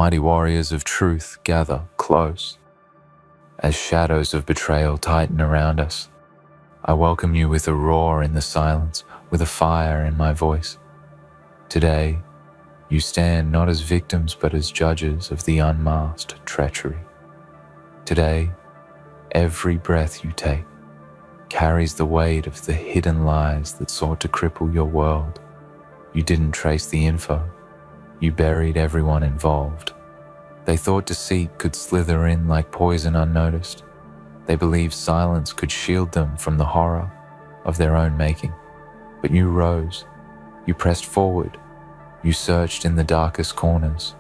Mighty warriors of truth gather close. As shadows of betrayal tighten around us, I welcome you with a roar in the silence, with a fire in my voice. Today, you stand not as victims but as judges of the unmasked treachery. Today, every breath you take carries the weight of the hidden lies that sought to cripple your world. You didn't trace the info. You buried everyone involved. They thought deceit could slither in like poison unnoticed. They believed silence could shield them from the horror of their own making. But you rose. You pressed forward. You searched in the darkest corners.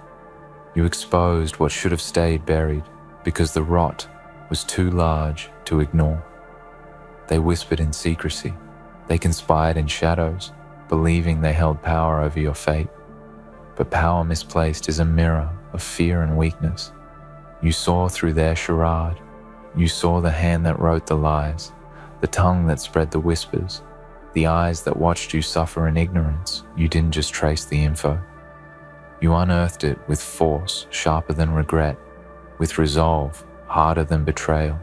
You exposed what should have stayed buried because the rot was too large to ignore. They whispered in secrecy. They conspired in shadows, believing they held power over your fate. But power misplaced is a mirror of fear and weakness. You saw through their charade. You saw the hand that wrote the lies, the tongue that spread the whispers, the eyes that watched you suffer in ignorance. You didn't just trace the info. You unearthed it with force sharper than regret, with resolve harder than betrayal.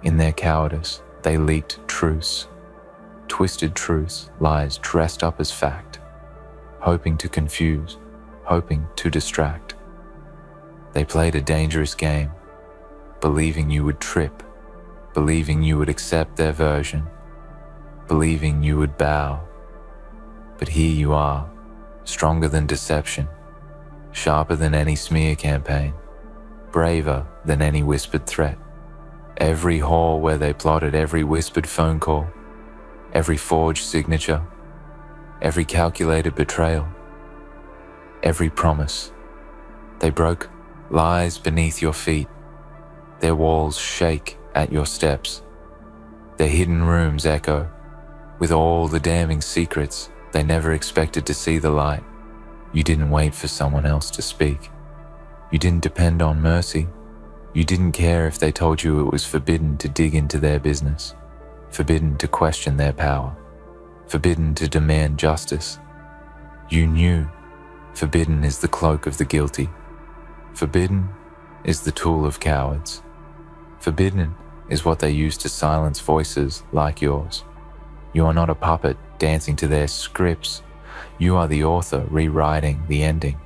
In their cowardice, they leaked truths, twisted truths, lies dressed up as fact, hoping to confuse, hoping to distract. They played a dangerous game, believing you would trip, believing you would accept their version, believing you would bow. But here you are, stronger than deception, sharper than any smear campaign, braver than any whispered threat. Every hall where they plotted, every whispered phone call, every forged signature, every calculated betrayal, every promise. They broke lies beneath your feet. Their walls shake at your steps. Their hidden rooms echo with all the damning secrets they never expected to see the light. You didn't wait for someone else to speak. You didn't depend on mercy. You didn't care if they told you it was forbidden to dig into their business, forbidden to question their power, forbidden to demand justice. You knew forbidden is the cloak of the guilty. Forbidden is the tool of cowards. Forbidden is what they use to silence voices like yours. You are not a puppet dancing to their scripts. You are the author rewriting the ending.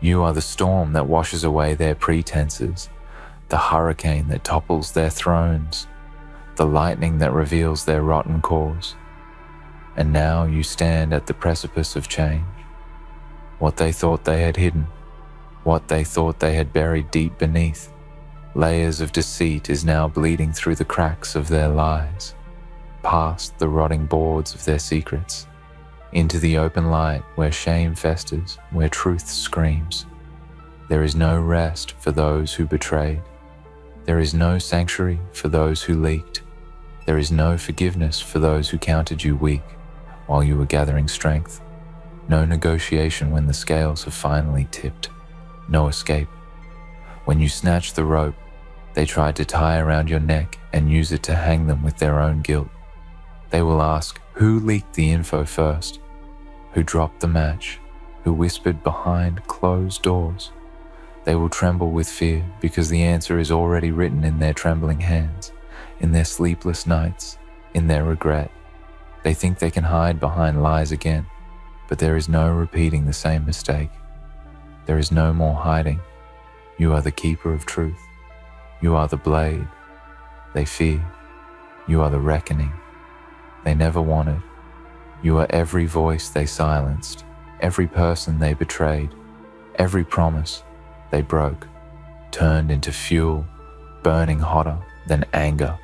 You are the storm that washes away their pretenses, the hurricane that topples their thrones, the lightning that reveals their rotten cores. And now you stand at the precipice of change. What they thought they had hidden, what they thought they had buried deep beneath, layers of deceit is now bleeding through the cracks of their lies, past the rotting boards of their secrets, into the open light where shame festers, where truth screams. There is no rest for those who betrayed. There is no sanctuary for those who leaked. There is no forgiveness for those who counted you weak while you were gathering strength. No negotiation when the scales have finally tipped. No escape. When you snatched the rope, they tried to tie around your neck and use it to hang them with their own guilt. They will ask, who leaked the info first? Who dropped the match? Who whispered behind closed doors? They will tremble with fear because the answer is already written in their trembling hands, in their sleepless nights, in their regret. They think they can hide behind lies again, but there is no repeating the same mistake. There is no more hiding. You are the keeper of truth. You are the blade they fear. You are the reckoning they never wanted. You are every voice they silenced, every person they betrayed, every promise they broke, turned into fuel, burning hotter than anger,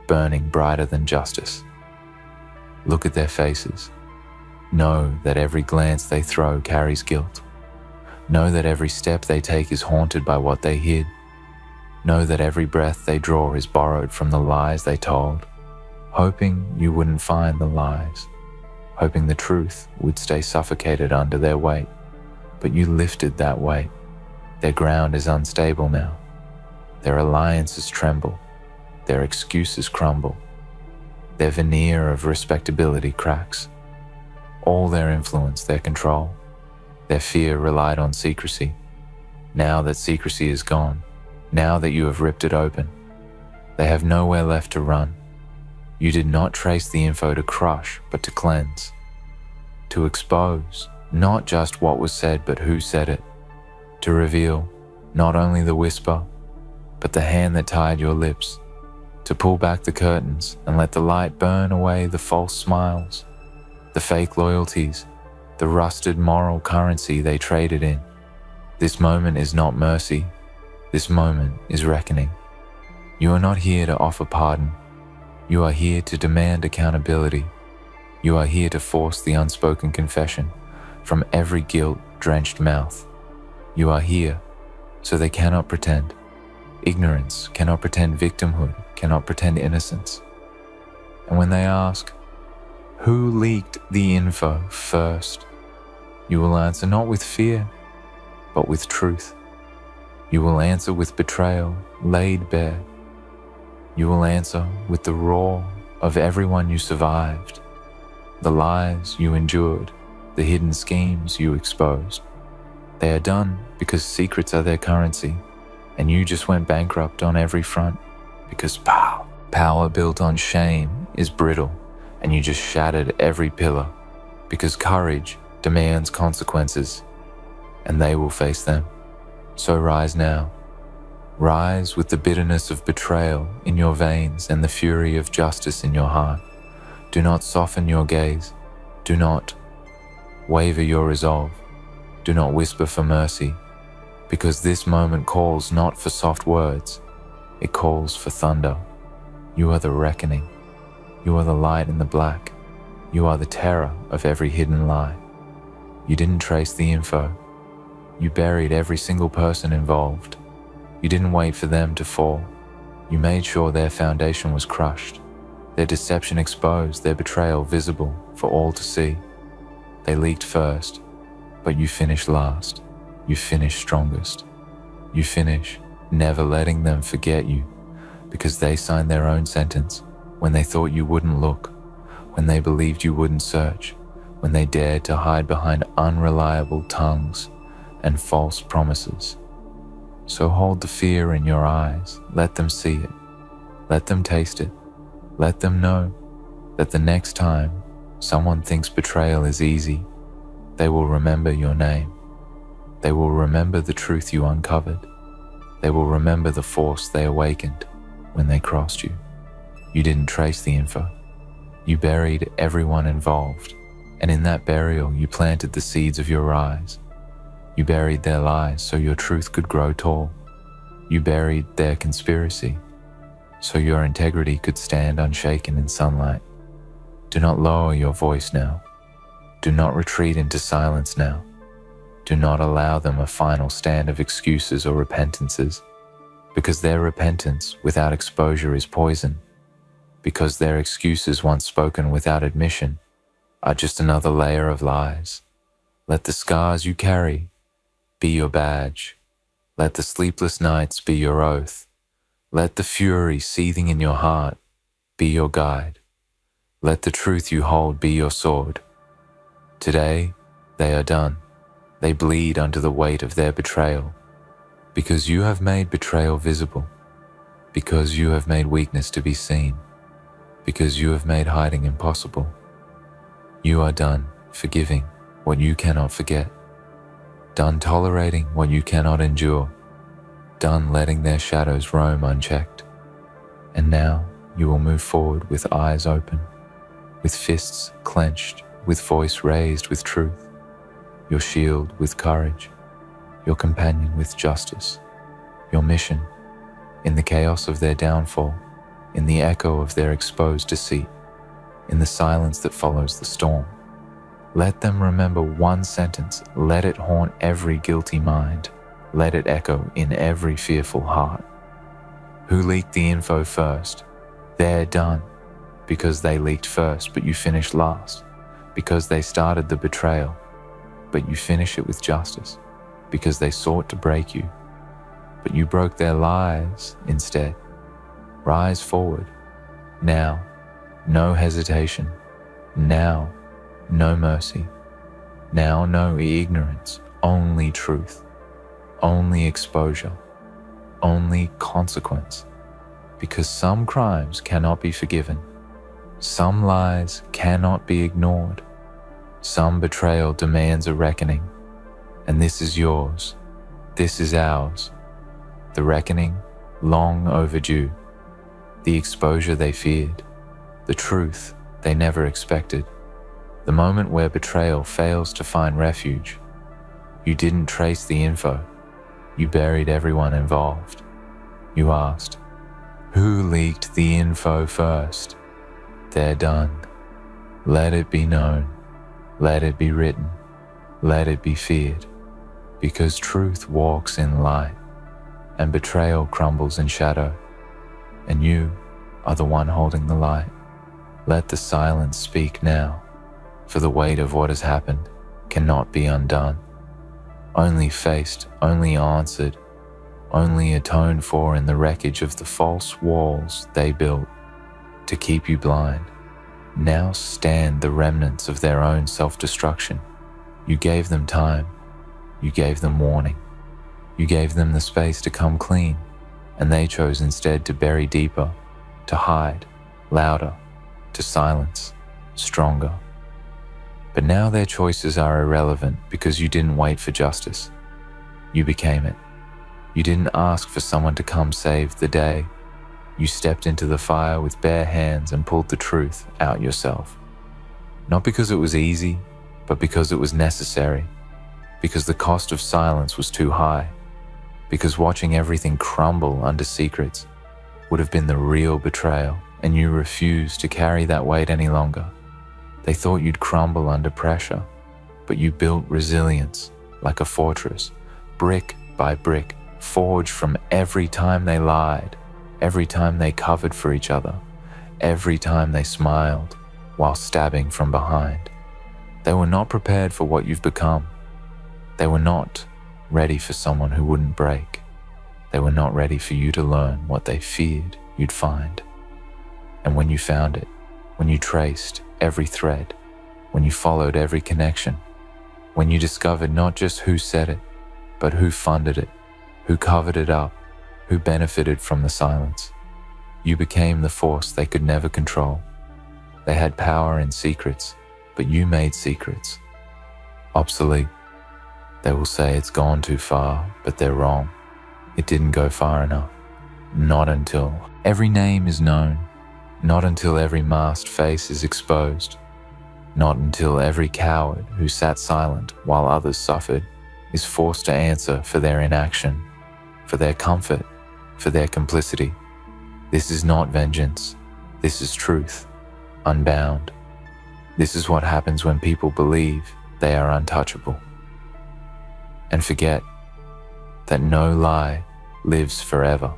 burning brighter than justice. Look at their faces. Know that every glance they throw carries guilt. Know that every step they take is haunted by what they hid. Know that every breath they draw is borrowed from the lies they told, hoping you wouldn't find the lies, hoping the truth would stay suffocated under their weight. But you lifted that weight. Their ground is unstable now. Their alliances tremble. Their excuses crumble. Their veneer of respectability cracks. All their influence, their control, their fear relied on secrecy. Now that secrecy is gone, now that you have ripped it open, they have nowhere left to run. You did not trace the info to crush, but to cleanse, to expose not just what was said, but who said it, to reveal not only the whisper, but the hand that tied your lips, to pull back the curtains and let the light burn away the false smiles, the fake loyalties, the rusted moral currency they traded in. This moment is not mercy. This moment is reckoning. You are not here to offer pardon. You are here to demand accountability. You are here to force the unspoken confession from every guilt-drenched mouth. You are here so they cannot pretend. Ignorance cannot pretend victimhood, cannot pretend innocence. And when they ask, who leaked the info first? You will answer not with fear, but with truth. You will answer with betrayal laid bare. You will answer with the raw of everyone you survived, the lies you endured, the hidden schemes you exposed. They are done because secrets are their currency, and you just went bankrupt on every front because power built on shame is brittle, and you just shattered every pillar because courage demands consequences, and they will face them. So rise now. Rise with the bitterness of betrayal in your veins and the fury of justice in your heart. Do not soften your gaze. Do not waver your resolve. Do not whisper for mercy, because this moment calls not for soft words. It calls for thunder. You are the reckoning. You are the light in the black. You are the terror of every hidden lie. You didn't trace the info. You buried every single person involved. You didn't wait for them to fall. You made sure their foundation was crushed, their deception exposed, their betrayal visible for all to see. They leaked first, but you finished last. You finish strongest. You finish never letting them forget you, because they signed their own sentence when they thought you wouldn't look, when they believed you wouldn't search, when they dared to hide behind unreliable tongues and false promises. So hold the fear in your eyes. Let them see it. Let them taste it. Let them know that the next time someone thinks betrayal is easy, they will remember your name. They will remember the truth you uncovered. They will remember the force they awakened when they crossed you. You didn't trace the info. You buried everyone involved, and in that burial you planted the seeds of your rise. You buried their lies so your truth could grow tall. You buried their conspiracy so your integrity could stand unshaken in sunlight. Do not lower your voice now. Do not retreat into silence now. Do not allow them a final stand of excuses or repentances, because their repentance without exposure is poison, because their excuses once spoken without admission are just another layer of lies. Let the scars you carry be your badge. Let the sleepless nights be your oath. Let the fury seething in your heart be your guide. Let the truth you hold be your sword. Today, they are done. They bleed under the weight of their betrayal, because you have made betrayal visible, because you have made weakness to be seen, because you have made hiding impossible. You are done forgiving what you cannot forget, done tolerating what you cannot endure, done letting their shadows roam unchecked. And now you will move forward with eyes open, with fists clenched, with voice raised with truth, your shield with courage, your companion with justice, your mission in the chaos of their downfall, in the echo of their exposed deceit, in the silence that follows the storm. Let them remember one sentence. Let it haunt every guilty mind. Let it echo in every fearful heart. Who leaked the info first? They're done, because they leaked first, but you finished last, because they started the betrayal, but you finish it with justice, because they sought to break you, but you broke their lies instead. Rise forward. Now, no hesitation. Now, no mercy. Now, no ignorance, only truth. only exposure, only consequence, because some crimes cannot be forgiven, some lies cannot be ignored, some betrayal demands a reckoning, and this is yours, this is ours. The reckoning, long overdue, the exposure they feared, the truth they never expected, the moment where betrayal fails to find refuge. You didn't trace the info, you buried everyone involved. You asked, who leaked the info first? They're done. Let it be known, let it be written, let it be feared, because truth walks in light, and betrayal crumbles in shadow, and you are the one holding the light. Let the silence speak now, for the weight of what has happened cannot be undone. Only faced, only answered, only atoned for in the wreckage of the false walls they built to keep you blind. Now stand the remnants of their own self-destruction. You gave them time, you gave them warning, you gave them the space to come clean, and they chose instead to bury deeper, to hide, louder, to silence, stronger. But now their choices are irrelevant because you didn't wait for justice. You became it. You didn't ask for someone to come save the day. You stepped into the fire with bare hands and pulled the truth out yourself. Not because it was easy, but because it was necessary. Because the cost of silence was too high. Because watching everything crumble under secrets would have been the real betrayal, and you refused to carry that weight any longer. They thought you'd crumble under pressure, but you built resilience like a fortress, brick by brick, forged from every time they lied, every time they covered for each other, every time they smiled while stabbing from behind. They were not prepared for what you've become. They were not ready for someone who wouldn't break. They were not ready for you to learn what they feared you'd find. And when you found it, when you traced every thread, when you followed every connection, when you discovered not just who said it, but who funded it, who covered it up, who benefited from the silence, you became the force they could never control. They had power in secrets, but you made secrets obsolete. They will say it's gone too far, but they're wrong. It didn't go far enough. Not until every name is known. Not until every masked face is exposed. Not until every coward who sat silent while others suffered is forced to answer for their inaction, for their comfort, for their complicity. This is not vengeance. This is truth, unbound. This is what happens when people believe they are untouchable and forget that no lie lives forever.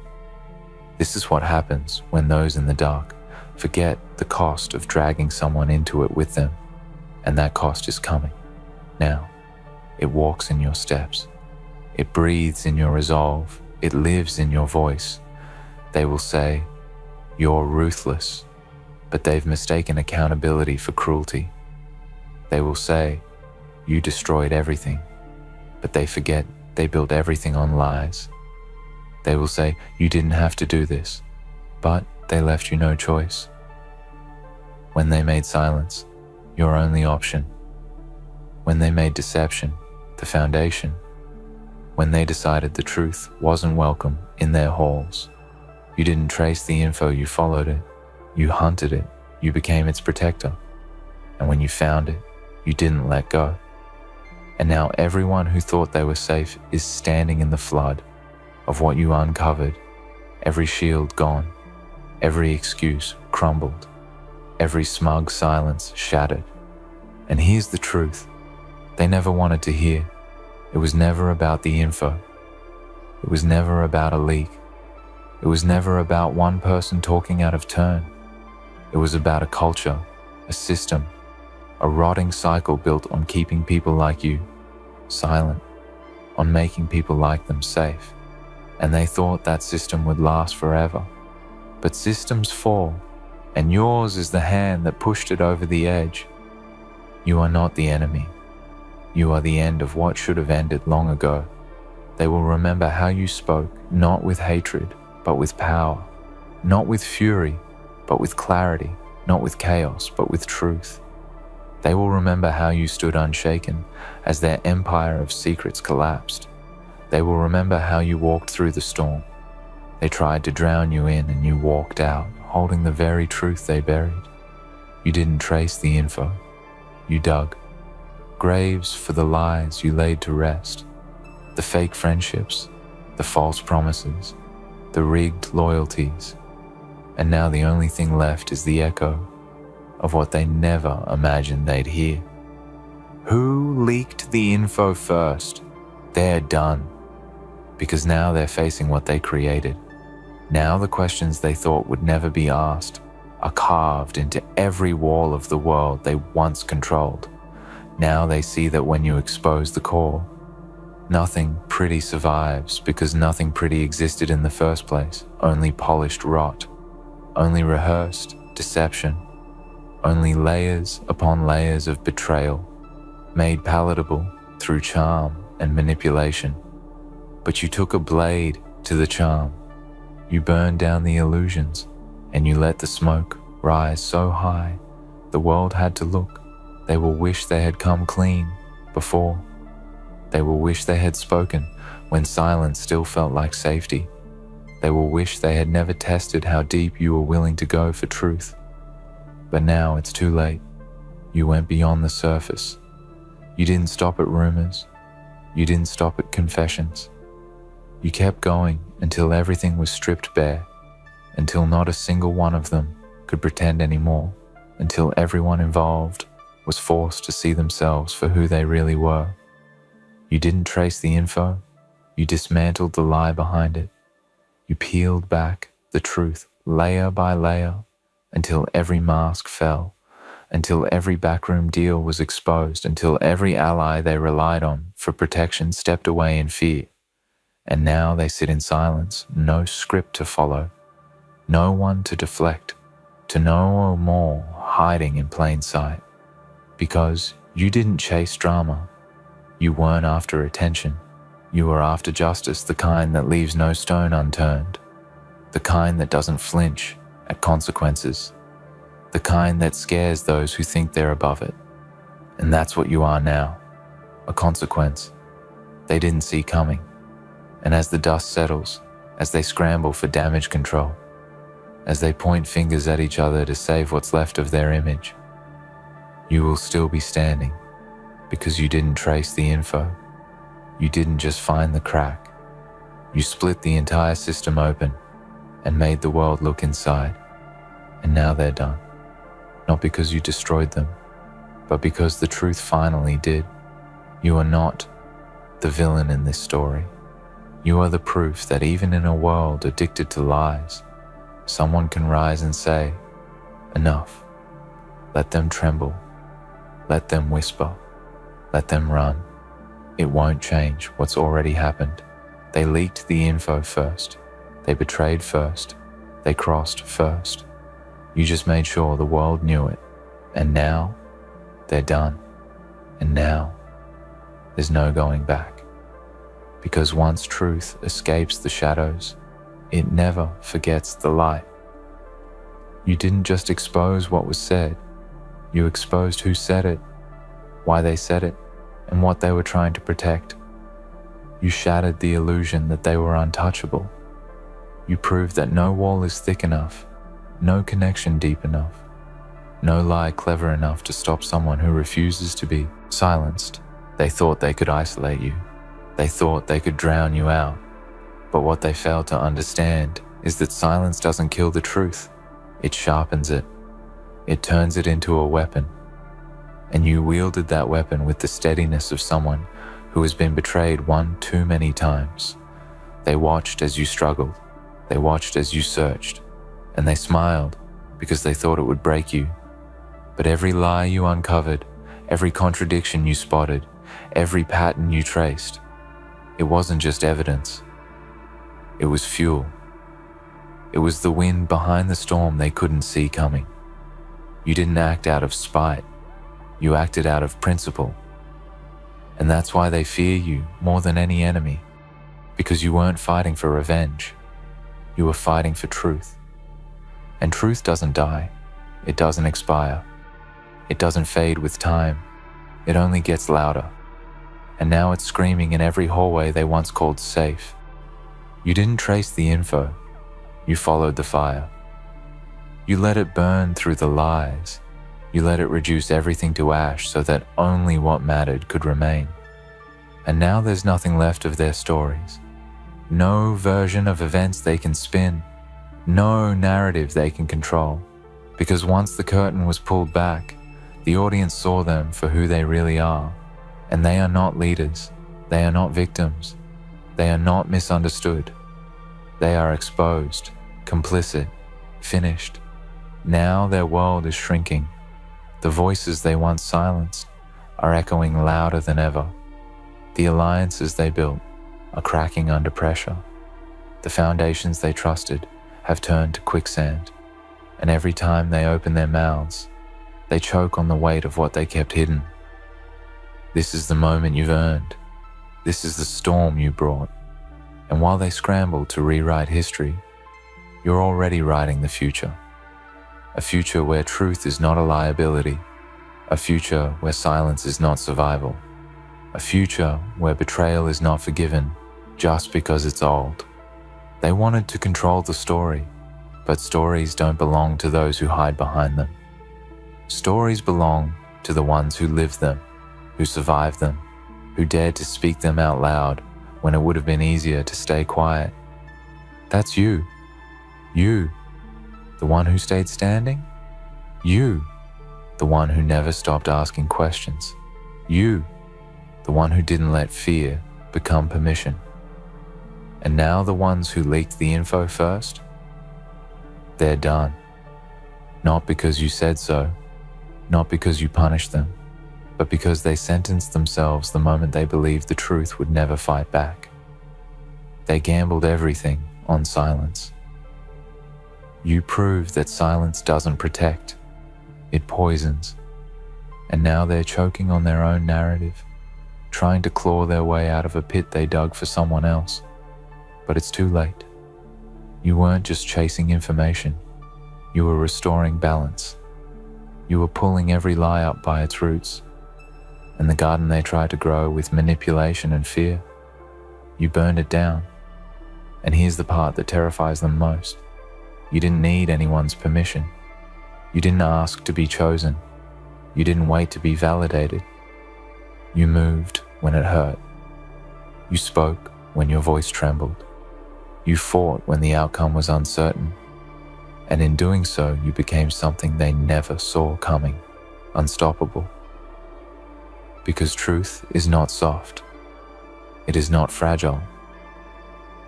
This is what happens when those in the dark forget the cost of dragging someone into it with them, and that cost is coming. Now, it walks in your steps. It breathes in your resolve. It lives in your voice. They will say, you're ruthless, but they've mistaken accountability for cruelty. They will say, you destroyed everything, but they forget they built everything on lies. They will say, you didn't have to do this, but they left you no choice. When they made silence your only option, when they made deception the foundation, when they decided the truth wasn't welcome in their halls, you didn't trace the info, you followed it, you hunted it, you became its protector. And when you found it, you didn't let go. And now everyone who thought they were safe is standing in the flood of what you uncovered, every shield gone, every excuse crumbled, every smug silence shattered. And here's the truth they never wanted to hear. It was never about the info. It was never about a leak. It was never about one person talking out of turn. It was about a culture, a system, a rotting cycle built on keeping people like you silent, on making people like them safe. And they thought that system would last forever. But systems fall, and yours is the hand that pushed it over the edge. You are not the enemy. You are the end of what should have ended long ago. They will remember how you spoke, not with hatred, but with power, not with fury, but with clarity, not with chaos, but with truth. They will remember how you stood unshaken as their empire of secrets collapsed. They will remember how you walked through the storm. They tried to drown you in and you walked out, holding the very truth they buried. You didn't trace the info. You dug graves for the lies you laid to rest, the fake friendships, the false promises, the rigged loyalties. And now the only thing left is the echo of what they never imagined they'd hear. Who leaked the info first? They're done. Because now they're facing what they created. Now the questions they thought would never be asked are carved into every wall of the world they once controlled. Now they see that when you expose the core, nothing pretty survives because nothing pretty existed in the first place. Only polished rot, only rehearsed deception, only layers upon layers of betrayal, made palatable through charm and manipulation. But you took a blade to the charm. You burned down the illusions, and you let the smoke rise so high, the world had to look. They will wish they had come clean before. They will wish they had spoken when silence still felt like safety. They will wish they had never tested how deep you were willing to go for truth. But now it's too late. You went beyond the surface. You didn't stop at rumors. You didn't stop at confessions. You kept going until everything was stripped bare, until not a single one of them could pretend anymore, until everyone involved was forced to see themselves for who they really were. You didn't trace the info. You dismantled the lie behind it. You peeled back the truth layer by layer until every mask fell, until every backroom deal was exposed, until every ally they relied on for protection stepped away in fear. And now they sit in silence, no script to follow, no one to deflect, to no more hiding in plain sight. Because you didn't chase drama. You weren't after attention. You were after justice, the kind that leaves no stone unturned, the kind that doesn't flinch at consequences, the kind that scares those who think they're above it. And that's what you are now, a consequence they didn't see coming. And as the dust settles, as they scramble for damage control, as they point fingers at each other to save what's left of their image, you will still be standing because you didn't trace the info. You didn't just find the crack. You split the entire system open and made the world look inside. And now they're done. Not because you destroyed them, but because the truth finally did. You are not the villain in this story. You are the proof that even in a world addicted to lies, someone can rise and say, enough. Let them tremble. Let them whisper. Let them run. It won't change what's already happened. They leaked the info first. They betrayed first. They crossed first. You just made sure the world knew it. And now, they're done. And now, there's no going back. Because once truth escapes the shadows, it never forgets the light. You didn't just expose what was said. You exposed who said it, why they said it, and what they were trying to protect. You shattered the illusion that they were untouchable. You proved that no wall is thick enough, no connection deep enough, no lie clever enough to stop someone who refuses to be silenced. They thought they could isolate you. They thought they could drown you out. But what they failed to understand is that silence doesn't kill the truth. It sharpens it. It turns it into a weapon. And you wielded that weapon with the steadiness of someone who has been betrayed one too many times. They watched as you struggled. They watched as you searched. And they smiled because they thought it would break you. But every lie you uncovered, every contradiction you spotted, every pattern you traced, it wasn't just evidence. It was fuel. It was the wind behind the storm they couldn't see coming. You didn't act out of spite. You acted out of principle. And that's why they fear you more than any enemy. because you weren't fighting for revenge. You were fighting for truth. And truth doesn't die. It doesn't expire. It doesn't fade with time. It only gets louder. And now it's screaming in every hallway they once called safe. You didn't trace the info. You followed the fire. You let it burn through the lies. You let it reduce everything to ash so that only what mattered could remain. And now there's nothing left of their stories. No version of events they can spin. No narrative they can control. Because once the curtain was pulled back, the audience saw them for who they really are. And they are not leaders. They are not victims. They are not misunderstood. They are exposed, complicit, finished. Now their world is shrinking. The voices they once silenced are echoing louder than ever. The alliances they built are cracking under pressure. The foundations they trusted have turned to quicksand. And every time they open their mouths, they choke on the weight of what they kept hidden. This is the moment you've earned. This is the storm you brought. And while they scramble to rewrite history, you're already writing the future. A future where truth is not a liability. A future where silence is not survival. A future where betrayal is not forgiven just because it's old. They wanted to control the story, but stories don't belong to those who hide behind them. Stories belong to the ones who lived them, who survived them, who dared to speak them out loud when it would have been easier to stay quiet. That's you. You, the one who stayed standing. You, the one who never stopped asking questions. You, the one who didn't let fear become permission. And now the ones who leaked the info first, they're done. Not because you said so, not because you punished them, but because they sentenced themselves the moment they believed the truth would never fight back. They gambled everything on silence. You proved that silence doesn't protect, it poisons. And now they're choking on their own narrative, trying to claw their way out of a pit they dug for someone else. But it's too late. You weren't just chasing information, you were restoring balance. You were pulling every lie up by its roots. And the garden they tried to grow with manipulation and fear, you burned it down. And here's the part that terrifies them most. You didn't need anyone's permission. You didn't ask to be chosen. You didn't wait to be validated. You moved when it hurt. You spoke when your voice trembled. You fought when the outcome was uncertain. And in doing so, you became something they never saw coming, unstoppable. Because truth is not soft. It is not fragile.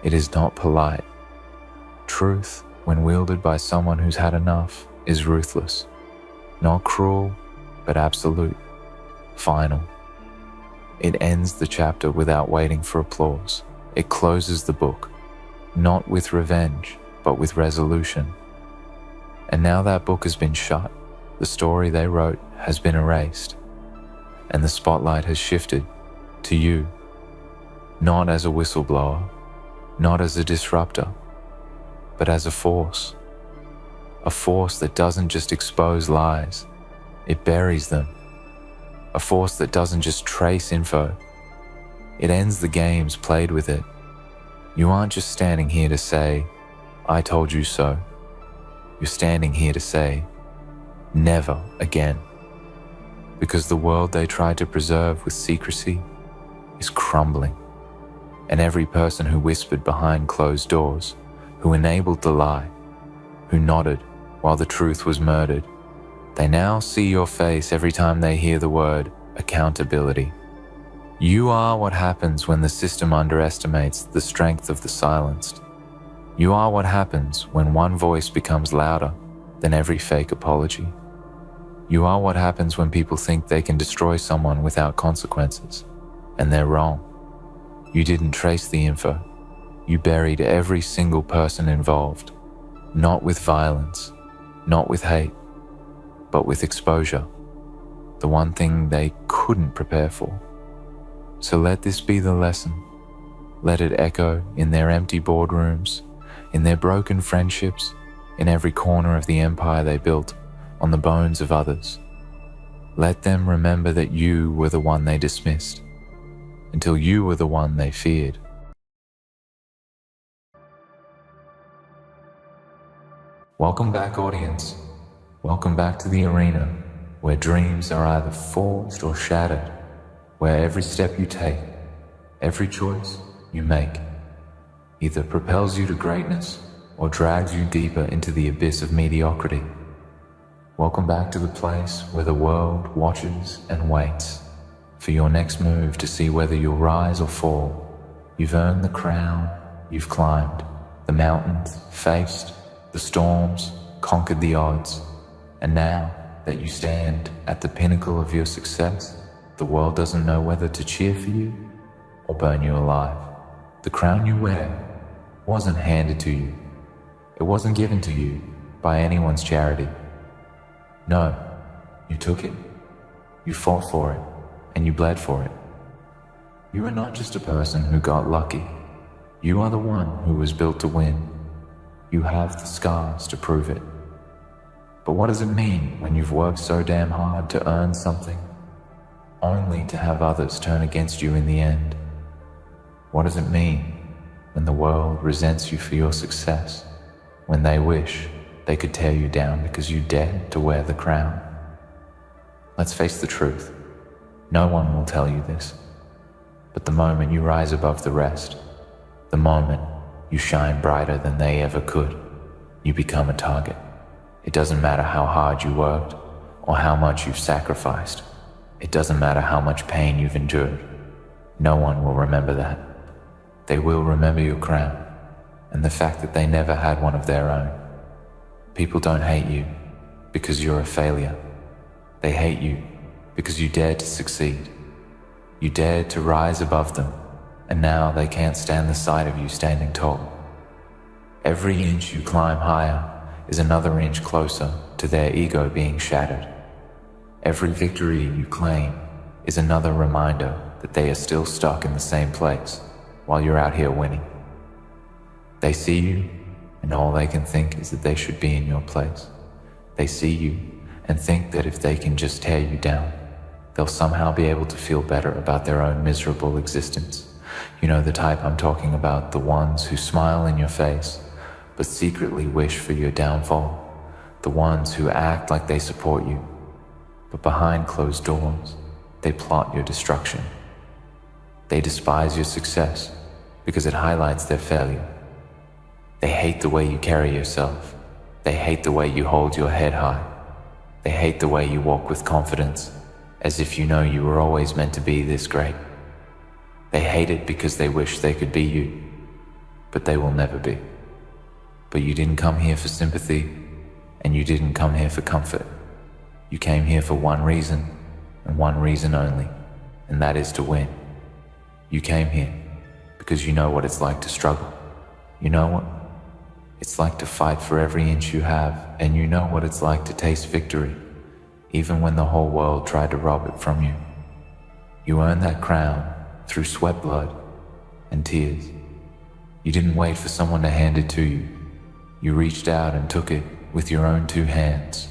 It is not polite. Truth, when wielded by someone who's had enough, is ruthless. Not cruel, but absolute. Final. It ends the chapter without waiting for applause. It closes the book, not with revenge, but with resolution. And now that book has been shut, the story they wrote has been erased, and the spotlight has shifted to you, not as a whistleblower, not as a disruptor, but as a force that doesn't just expose lies, it buries them. A force that doesn't just trace info, it ends the games played with it. You aren't just standing here to say, I told you so. You're standing here to say, never again. Because the world they tried to preserve with secrecy is crumbling. And every person who whispered behind closed doors, who enabled the lie, who nodded while the truth was murdered, they now see your face every time they hear the word accountability. You are what happens when the system underestimates the strength of the silenced. You are what happens when one voice becomes louder than every fake apology. You are what happens when people think they can destroy someone without consequences, and they're wrong. You didn't trace the info. You buried every single person involved, not with violence, not with hate, but with exposure, the one thing they couldn't prepare for. So let this be the lesson. Let it echo in their empty boardrooms, in their broken friendships, in every corner of the empire they built on the bones of others. Let them remember that you were the one they dismissed, until you were the one they feared. Welcome back, audience. Welcome back to the arena, where dreams are either forged or shattered, where every step you take, every choice you make, either propels you to greatness or drags you deeper into the abyss of mediocrity. Welcome back to the place where the world watches and waits for your next move to see whether you'll rise or fall. You've earned the crown, you've climbed the mountains, faced the storms, conquered the odds, and now that you stand at the pinnacle of your success, the world doesn't know whether to cheer for you or burn you alive. The crown you wear wasn't handed to you. It wasn't given to you by anyone's charity. No, you took it, you fought for it, and you bled for it. You are not just a person who got lucky. You are the one who was built to win. You have the scars to prove it. But what does it mean when you've worked so damn hard to earn something, only to have others turn against you in the end? What does it mean when the world resents you for your success, when they wish they could tear you down because you dared to wear the crown? Let's face the truth. No one will tell you this. But the moment you rise above the rest, the moment you shine brighter than they ever could, you become a target. It doesn't matter how hard you worked or how much you've sacrificed. It doesn't matter how much pain you've endured. No one will remember that. They will remember your crown and the fact that they never had one of their own. People don't hate you because you're a failure. They hate you because you dared to succeed. You dared to rise above them, and now they can't stand the sight of you standing tall. Every inch you climb higher is another inch closer to their ego being shattered. Every victory you claim is another reminder that they are still stuck in the same place while you're out here winning. They see you, and all they can think is that they should be in your place. They see you and think that if they can just tear you down, they'll somehow be able to feel better about their own miserable existence. You know the type I'm talking about, the ones who smile in your face, but secretly wish for your downfall. The ones who act like they support you, but behind closed doors, they plot your destruction. They despise your success because it highlights their failure. They hate the way you carry yourself. They hate the way you hold your head high. They hate the way you walk with confidence, as if you know you were always meant to be this great. They hate it because they wish they could be you, but they will never be. But you didn't come here for sympathy, and you didn't come here for comfort. You came here for one reason, and one reason only, and that is to win. You came here because you know what it's like to struggle. You know what it's like to fight for every inch you have, and you know what it's like to taste victory, even when the whole world tried to rob it from you. You earned that crown through sweat, blood, and tears. You didn't wait for someone to hand it to you. You reached out and took it with your own two hands.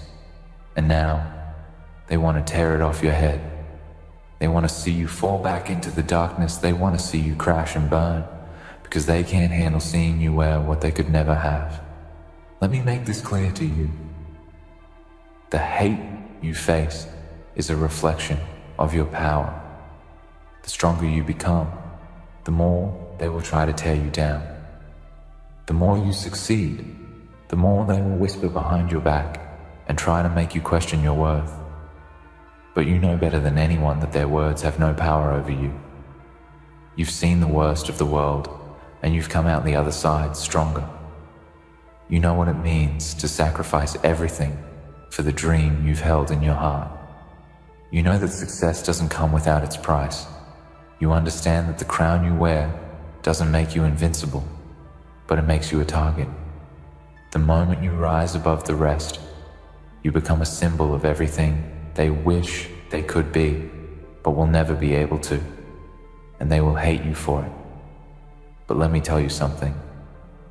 And now, they want to tear it off your head. They want to see you fall back into the darkness. They want to see you crash and burn, because they can't handle seeing you wear what they could never have. Let me make this clear to you. The hate you face is a reflection of your power. The stronger you become, the more they will try to tear you down. The more you succeed, the more they will whisper behind your back and try to make you question your worth. But you know better than anyone that their words have no power over you. You've seen the worst of the world, and you've come out the other side stronger. You know what it means to sacrifice everything for the dream you've held in your heart. You know that success doesn't come without its price. You understand that the crown you wear doesn't make you invincible, but it makes you a target. The moment you rise above the rest, you become a symbol of everything they wish they could be, but will never be able to, and they will hate you for it. But let me tell you something.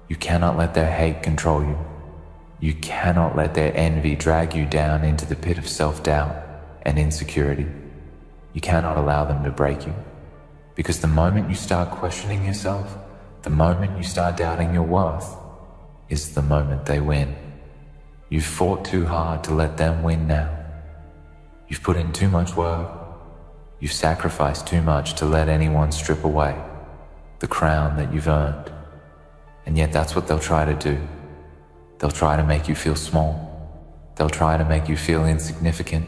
You cannot let their hate control you. You cannot let their envy drag you down into the pit of self-doubt and insecurity. You cannot allow them to break you. Because the moment you start questioning yourself, the moment you start doubting your worth, is the moment they win. You've fought too hard to let them win now. You've put in too much work. You've sacrificed too much to let anyone strip away the crown that you've earned. And yet that's what they'll try to do. They'll try to make you feel small. They'll try to make you feel insignificant.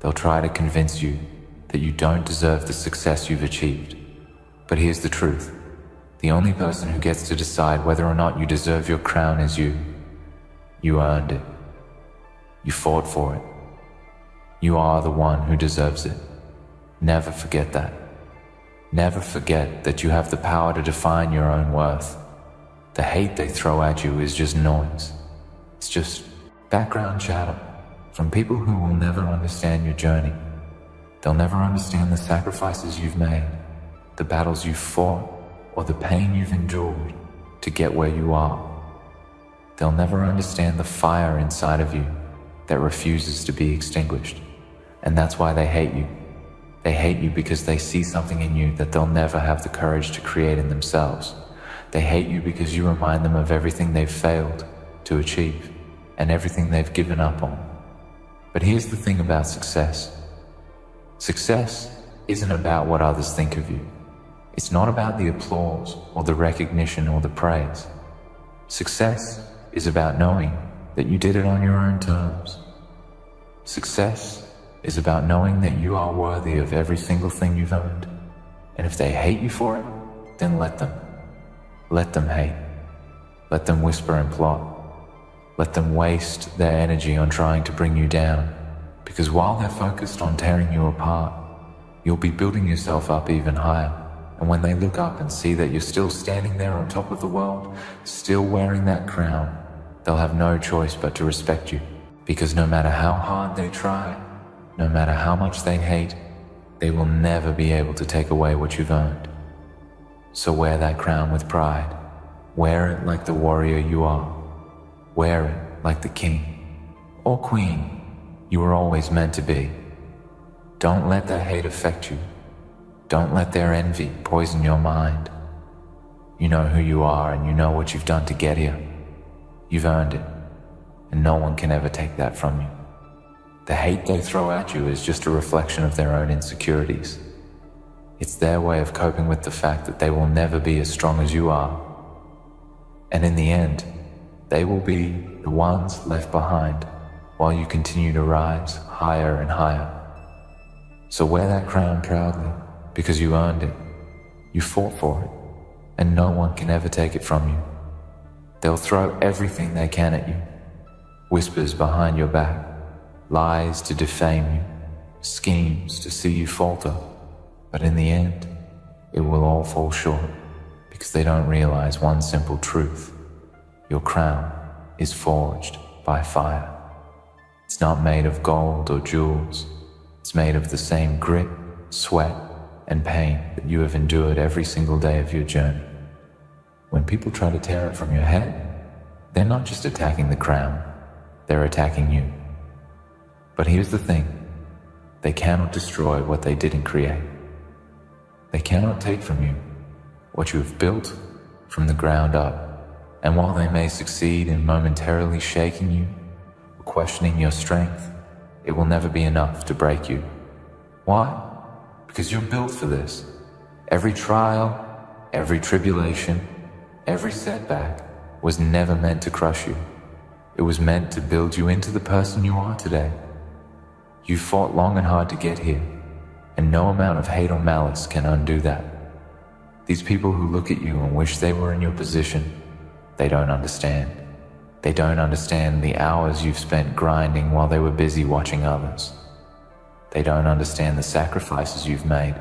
They'll try to convince you that you don't deserve the success you've achieved. But here's the truth. The only person who gets to decide whether or not you deserve your crown is you. You earned it. You fought for it. You are the one who deserves it. Never forget that. Never forget that you have the power to define your own worth. The hate they throw at you is just noise. It's just background chatter from people who will never understand your journey. They'll never understand the sacrifices you've made, the battles you've fought, or the pain you've endured to get where you are. They'll never understand the fire inside of you that refuses to be extinguished. And that's why they hate you. They hate you because they see something in you that they'll never have the courage to create in themselves. They hate you because you remind them of everything they've failed to achieve and everything they've given up on. But here's the thing about success. Success isn't about what others think of you. It's not about the applause or the recognition or the praise. Success is about knowing that you did it on your own terms. Success is about knowing that you are worthy of every single thing you've earned. And if they hate you for it, then let them. Let them hate. Let them whisper and plot. Let them waste their energy on trying to bring you down. Because while they're focused on tearing you apart, you'll be building yourself up even higher. And when they look up and see that you're still standing there on top of the world, still wearing that crown, they'll have no choice but to respect you. Because no matter how hard they try, no matter how much they hate, they will never be able to take away what you've earned. So wear that crown with pride. Wear it like the warrior you are. Wear it like the king or queen you were always meant to be. Don't let their hate affect you. Don't let their envy poison your mind. You know who you are and you know what you've done to get here. You've earned it, and no one can ever take that from you. The hate they throw at you is just a reflection of their own insecurities. It's their way of coping with the fact that they will never be as strong as you are. And in the end, they will be the ones left behind while you continue to rise higher and higher. So wear that crown proudly because you earned it. You fought for it, and no one can ever take it from you. They'll throw everything they can at you. Whispers behind your back, lies to defame you, schemes to see you falter. But in the end, it will all fall short because they don't realize one simple truth. Your crown is forged by fire. It's not made of gold or jewels. It's made of the same grit, sweat, and pain that you have endured every single day of your journey. When people try to tear it from your head, they're not just attacking the crown, they're attacking you. But here's the thing, they cannot destroy what they didn't create. They cannot take from you what you have built from the ground up. And while they may succeed in momentarily shaking you or questioning your strength, it will never be enough to break you. Why? Because you're built for this. Every trial, every tribulation, every setback was never meant to crush you. It was meant to build you into the person you are today. You fought long and hard to get here, and no amount of hate or malice can undo that. These people who look at you and wish they were in your position, they don't understand. They don't understand the hours you've spent grinding while they were busy watching others. They don't understand the sacrifices you've made,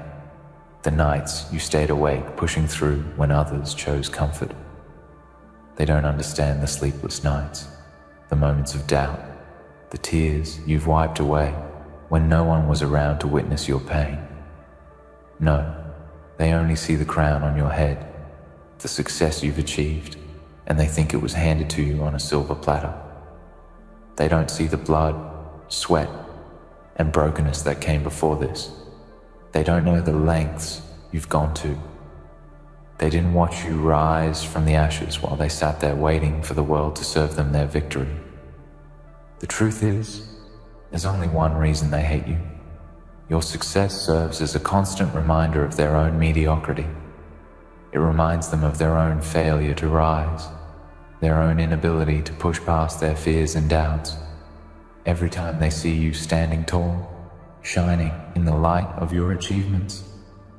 the nights you stayed awake pushing through when others chose comfort. They don't understand the sleepless nights, the moments of doubt, the tears you've wiped away when no one was around to witness your pain. No, they only see the crown on your head. the success you've achieved, and they think it was handed to you on a silver platter. They don't see the blood, sweat, and brokenness that came before this. They don't know the lengths you've gone to. They didn't watch you rise from the ashes while they sat there waiting for the world to serve them their victory. The truth is, there's only one reason they hate you. Your success serves as a constant reminder of their own mediocrity. It reminds them of their own failure to rise, their own inability to push past their fears and doubts. Every time they see you standing tall, shining in the light of your achievements,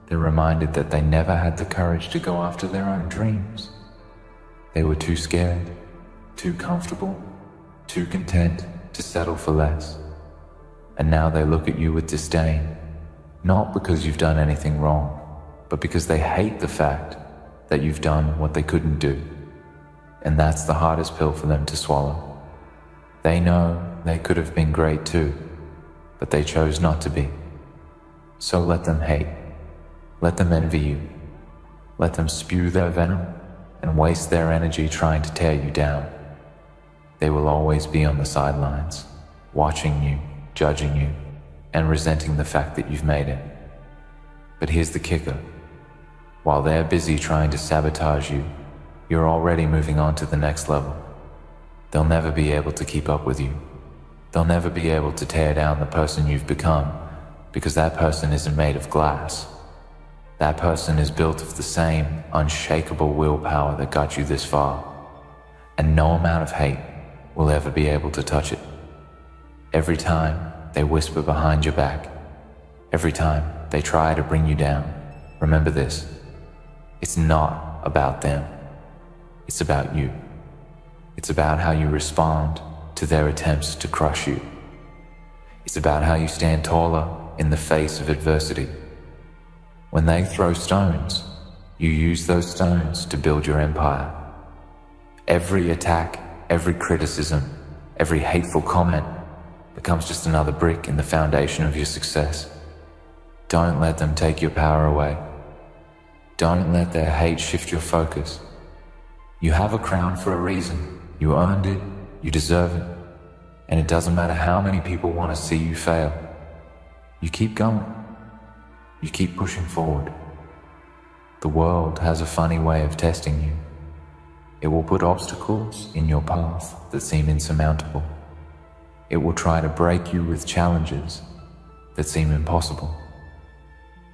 they're reminded that they never had the courage to go after their own dreams. They were too scared, too comfortable, too content to settle for less. And now they look at you with disdain, not because you've done anything wrong, but because they hate the fact that you've done what they couldn't do. And that's the hardest pill for them to swallow. They know they could have been great too, but they chose not to be. So let them hate. Let them envy you. Let them spew their venom and waste their energy trying to tear you down. They will always be on the sidelines, watching you, judging you, and resenting the fact that you've made it. But here's the kicker. While they're busy trying to sabotage you, you're already moving on to the next level. They'll never be able to keep up with you. They'll never be able to tear down the person you've become, because that person isn't made of glass. That person is built of the same unshakable willpower that got you this far, and no amount of hate will ever be able to touch it. Every time they whisper behind your back, every time they try to bring you down, remember this: it's not about them. It's about you. It's about how you respond to their attempts to crush you. It's about how you stand taller in the face of adversity. When they throw stones, you use those stones to build your empire. Every attack, every criticism, every hateful comment becomes just another brick in the foundation of your success. Don't let them take your power away. Don't let their hate shift your focus. You have a crown for a reason. You earned it, you deserve it, and it doesn't matter how many people want to see you fail. You keep going. You keep pushing forward. The world has a funny way of testing you. It will put obstacles in your path that seem insurmountable. It will try to break you with challenges that seem impossible.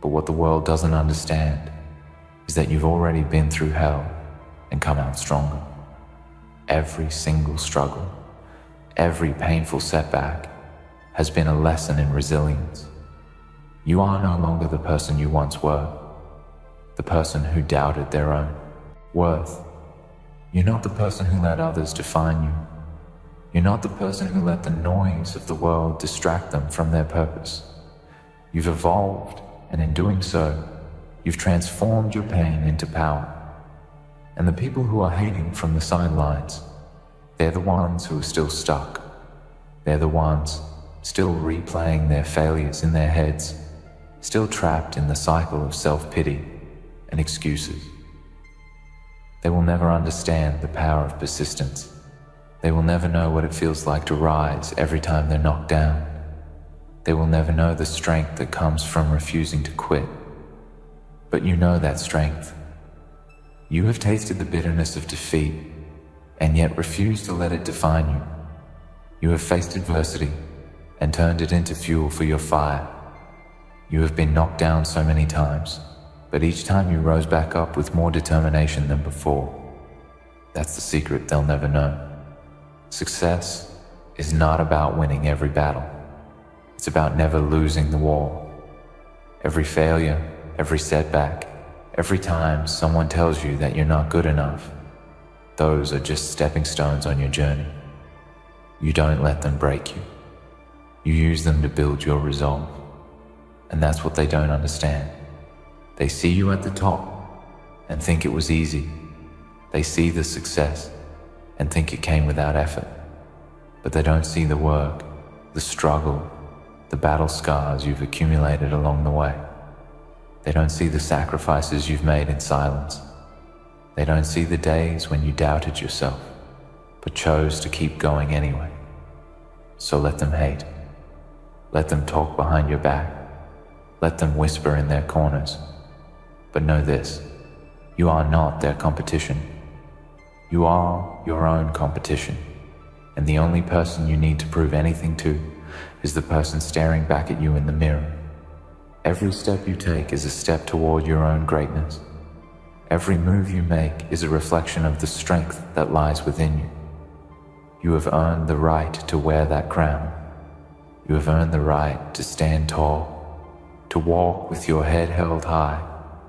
But what the world doesn't understand is that you've already been through hell and come out stronger. Every single struggle, every painful setback has been a lesson in resilience. You are no longer the person you once were, the person who doubted their own worth. You're not the person who let others define you. You're not the person who let the noise of the world distract them from their purpose. You've evolved, and in doing so, you've transformed your pain into power. And the people who are hating from the sidelines, they're the ones who are still stuck. They're the ones still replaying their failures in their heads, still trapped in the cycle of self-pity and excuses. They will never understand the power of persistence. They will never know what it feels like to rise every time they're knocked down. They will never know the strength that comes from refusing to quit. But you know that strength. You have tasted the bitterness of defeat, and yet refuse to let it define you. You have faced adversity and turned it into fuel for your fire. You have been knocked down so many times, but each time you rose back up with more determination than before. That's the secret they'll never know. Success is not about winning every battle. It's about never losing the war. Every failure, every setback, every time someone tells you that you're not good enough, those are just stepping stones on your journey. You don't let them break you. You use them to build your resolve. And that's what they don't understand. They see you at the top and think it was easy. They see the success and think it came without effort. But they don't see the work, the struggle, the battle scars you've accumulated along the way. They don't see the sacrifices you've made in silence. They don't see the days when you doubted yourself, but chose to keep going anyway. So let them hate. Let them talk behind your back. Let them whisper in their corners. But know this, you are not their competition. You are your own competition. And the only person you need to prove anything to is the person staring back at you in the mirror. Every step you take is a step toward your own greatness. Every move you make is a reflection of the strength that lies within you. You have earned the right to wear that crown. You have earned the right to stand tall, to walk with your head held high,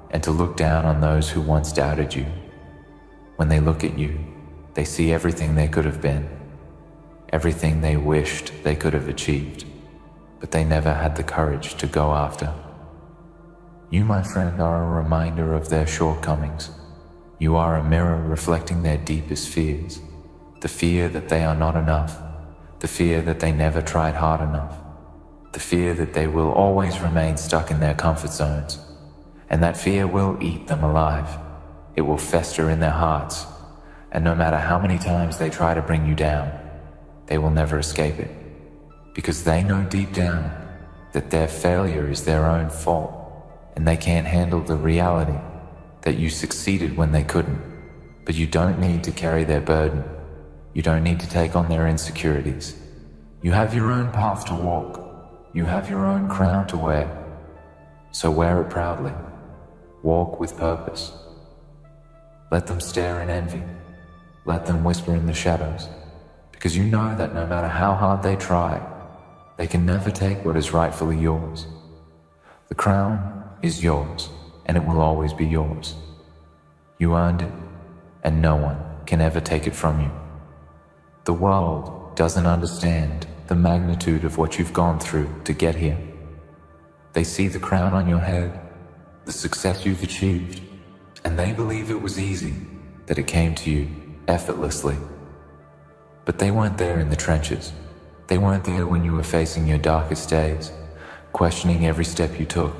and to look down on those who once doubted you. When they look at you, they see everything they could have been, everything they wished they could have achieved, but they never had the courage to go after. You, my friend, are a reminder of their shortcomings. You are a mirror reflecting their deepest fears, the fear that they are not enough, the fear that they never tried hard enough, the fear that they will always remain stuck in their comfort zones, and that fear will eat them alive. It will fester in their hearts, and no matter how many times they try to bring you down, they will never escape it, because they know deep down that their failure is their own fault, and they can't handle the reality that you succeeded when they couldn't. But you don't need to carry their burden. You don't need to take on their insecurities. You have your own path to walk. You have your own crown to wear. So wear it proudly. Walk with purpose. Let them stare in envy. Let them whisper in the shadows, because you know that no matter how hard they try, they can never take what is rightfully yours. The crown is yours, and it will always be yours. You earned it, and no one can ever take it from you. The world doesn't understand the magnitude of what you've gone through to get here. They see the crown on your head, the success you've achieved, and they believe it was easy, that it came to you effortlessly. But they weren't there in the trenches. They weren't there when you were facing your darkest days, questioning every step you took,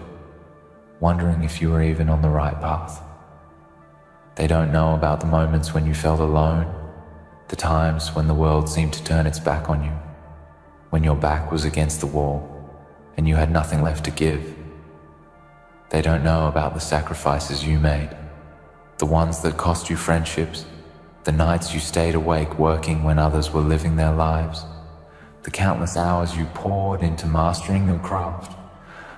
wondering if you were even on the right path. They don't know about the moments when you felt alone, the times when the world seemed to turn its back on you, when your back was against the wall and you had nothing left to give. They don't know about the sacrifices you made, the ones that cost you friendships, the nights you stayed awake working when others were living their lives, the countless hours you poured into mastering your craft,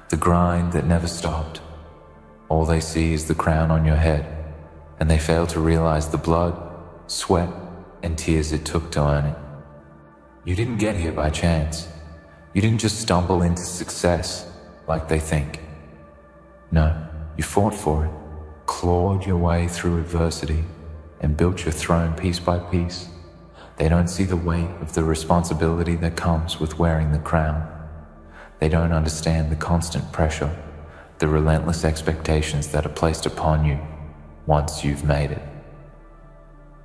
the grind that never stopped. All they see is the crown on your head, and they fail to realize the blood, sweat, and tears it took to earn it. You didn't get here by chance. You didn't just stumble into success like they think. No, you fought for it, clawed your way through adversity, and built your throne piece by piece. They don't see the weight of the responsibility that comes with wearing the crown. They don't understand the constant pressure, the relentless expectations that are placed upon you once you've made it.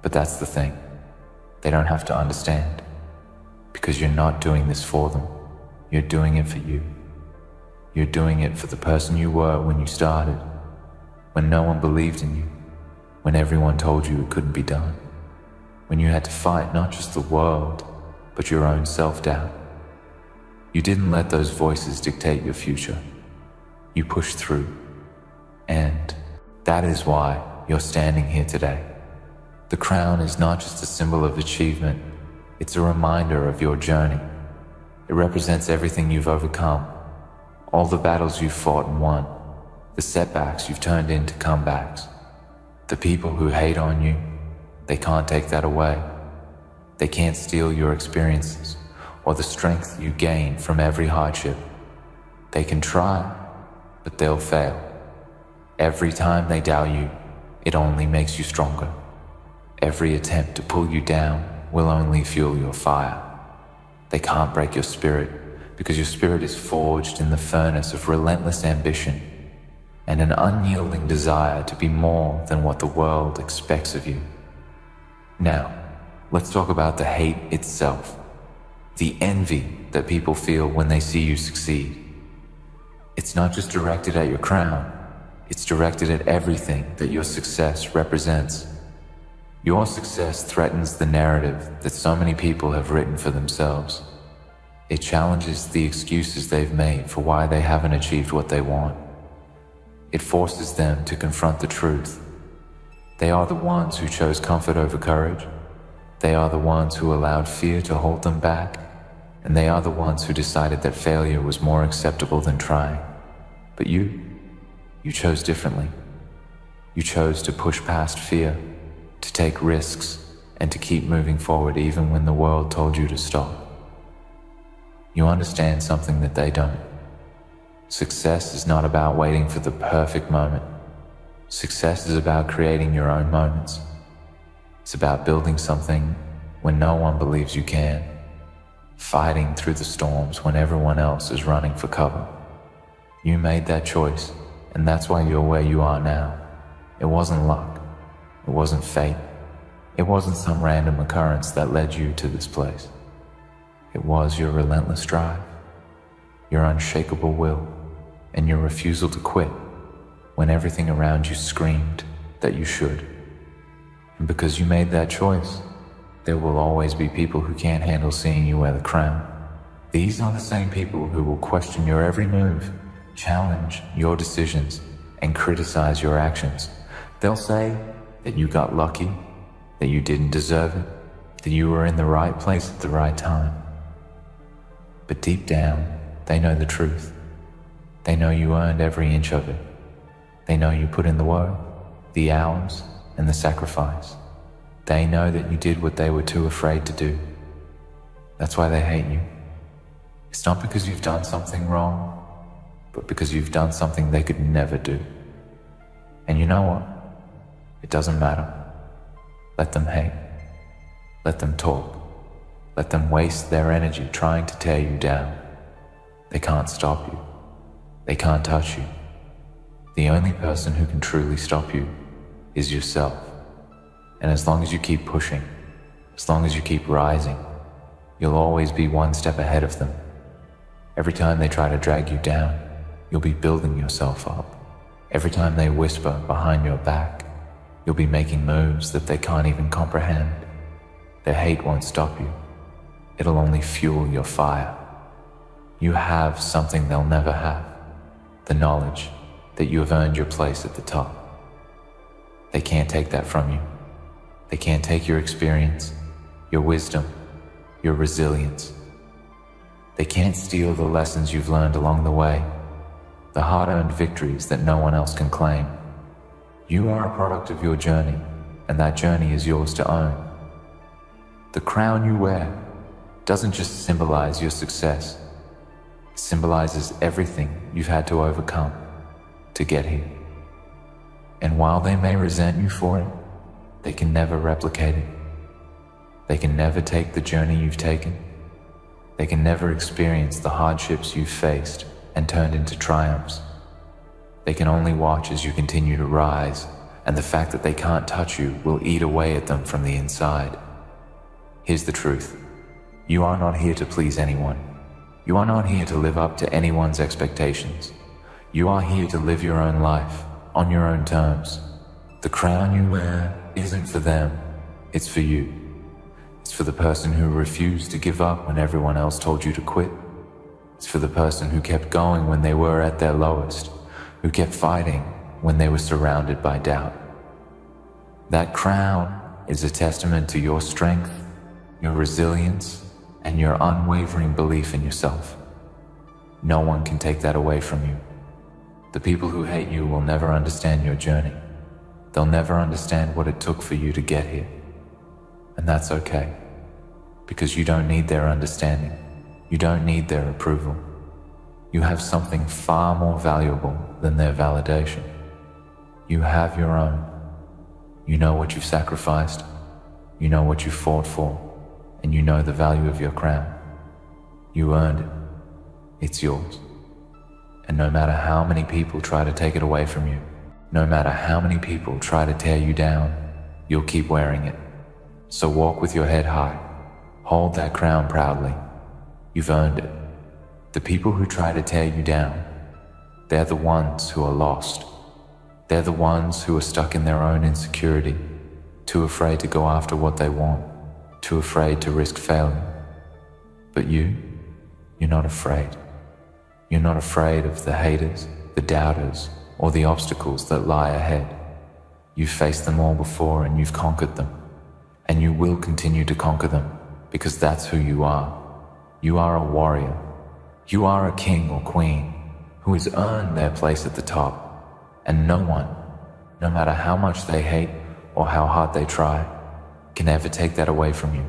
But that's the thing. They don't have to understand, because you're not doing this for them. You're doing it for you. You're doing it for the person you were when you started, when no one believed in you, when everyone told you it couldn't be done, when you had to fight not just the world, but your own self-doubt. You didn't let those voices dictate your future. You pushed through, and that is why you're standing here today. The crown is not just a symbol of achievement, it's a reminder of your journey. It represents everything you've overcome, all the battles you've fought and won, the setbacks you've turned into comebacks. The people who hate on you, they can't take that away. They can't steal your experiences or the strength you gain from every hardship. They can try, but they'll fail. Every time they doubt you, it only makes you stronger. Every attempt to pull you down will only fuel your fire. They can't break your spirit, because your spirit is forged in the furnace of relentless ambition and an unyielding desire to be more than what the world expects of you. Now, let's talk about the hate itself, the envy that people feel when they see you succeed. It's not just directed at your crown, It's directed at everything that your success represents. Your success threatens the narrative that so many people have written for themselves. It challenges the excuses they've made for why they haven't achieved what they want. It forces them to confront the truth. They are the ones who chose comfort over courage. They are the ones who allowed fear to hold them back. And they are the ones who decided that failure was more acceptable than trying. But you chose differently. You chose to push past fear, to take risks, and to keep moving forward even when the world told you to stop. You understand something that they don't. Success is not about waiting for the perfect moment. Success is about creating your own moments. It's about building something when no one believes you can, fighting through the storms when everyone else is running for cover. You made that choice, and that's why you're where you are now. It wasn't luck. It wasn't fate. It wasn't some random occurrence that led you to this place. It was your relentless drive, your unshakable will, and your refusal to quit when everything around you screamed that you should. And because you made that choice, there will always be people who can't handle seeing you wear the crown. These are the same people who will question your every move, challenge your decisions, and criticize your actions. They'll say that you got lucky, that you didn't deserve it, that you were in the right place at the right time. But deep down, they know the truth. They know you earned every inch of it. They know you put in the work, the hours, and the sacrifice. They know that you did what they were too afraid to do. That's why they hate you. It's not because you've done something wrong, but because you've done something they could never do. And you know what? It doesn't matter. Let them hate. Let them talk. Let them waste their energy trying to tear you down. They can't stop you. They can't touch you. The only person who can truly stop you is yourself. And as long as you keep pushing, as long as you keep rising, you'll always be one step ahead of them. Every time they try to drag you down, you'll be building yourself up. Every time they whisper behind your back, you'll be making moves that they can't even comprehend. Their hate won't stop you. It'll only fuel your fire. You have something they'll never have, the knowledge that you have earned your place at the top. They can't take that from you. They can't take your experience, your wisdom, your resilience. They can't steal the lessons you've learned along the way, the hard-earned victories that no one else can claim. You are a product of your journey, and that journey is yours to own. The crown you wear doesn't just symbolize your success. It symbolizes everything you've had to overcome to get here. And while they may resent you for it, they can never replicate it. They can never take the journey you've taken. They can never experience the hardships you've faced and turned into triumphs. They can only watch as you continue to rise, and the fact that they can't touch you will eat away at them from the inside. Here's the truth. You are not here to please anyone. You are not here to live up to anyone's expectations. You are here to live your own life, on your own terms. The crown you wear isn't for them, it's for you. It's for the person who refused to give up when everyone else told you to quit. It's for the person who kept going when they were at their lowest, who kept fighting when they were surrounded by doubt. That crown is a testament to your strength, your resilience, and your unwavering belief in yourself. No one can take that away from you. The people who hate you will never understand your journey. They'll never understand what it took for you to get here. And that's okay, because you don't need their understanding. You don't need their approval. You have something far more valuable than their validation. You have your own. You know what you've sacrificed. You know what you fought for. And you know the value of your crown. You earned it. It's yours. And no matter how many people try to take it away from you, no matter how many people try to tear you down, you'll keep wearing it. So walk with your head high. Hold that crown proudly. You've earned it. The people who try to tear you down, they're the ones who are lost. They're the ones who are stuck in their own insecurity, too afraid to go after what they want, too afraid to risk failing. But you're not afraid. You're not afraid of the haters, the doubters, or the obstacles that lie ahead. You've faced them all before and you've conquered them. And you will continue to conquer them because that's who you are. You are a warrior. You are a king or queen who has earned their place at the top. And no one, no matter how much they hate or how hard they try, can ever take that away from you.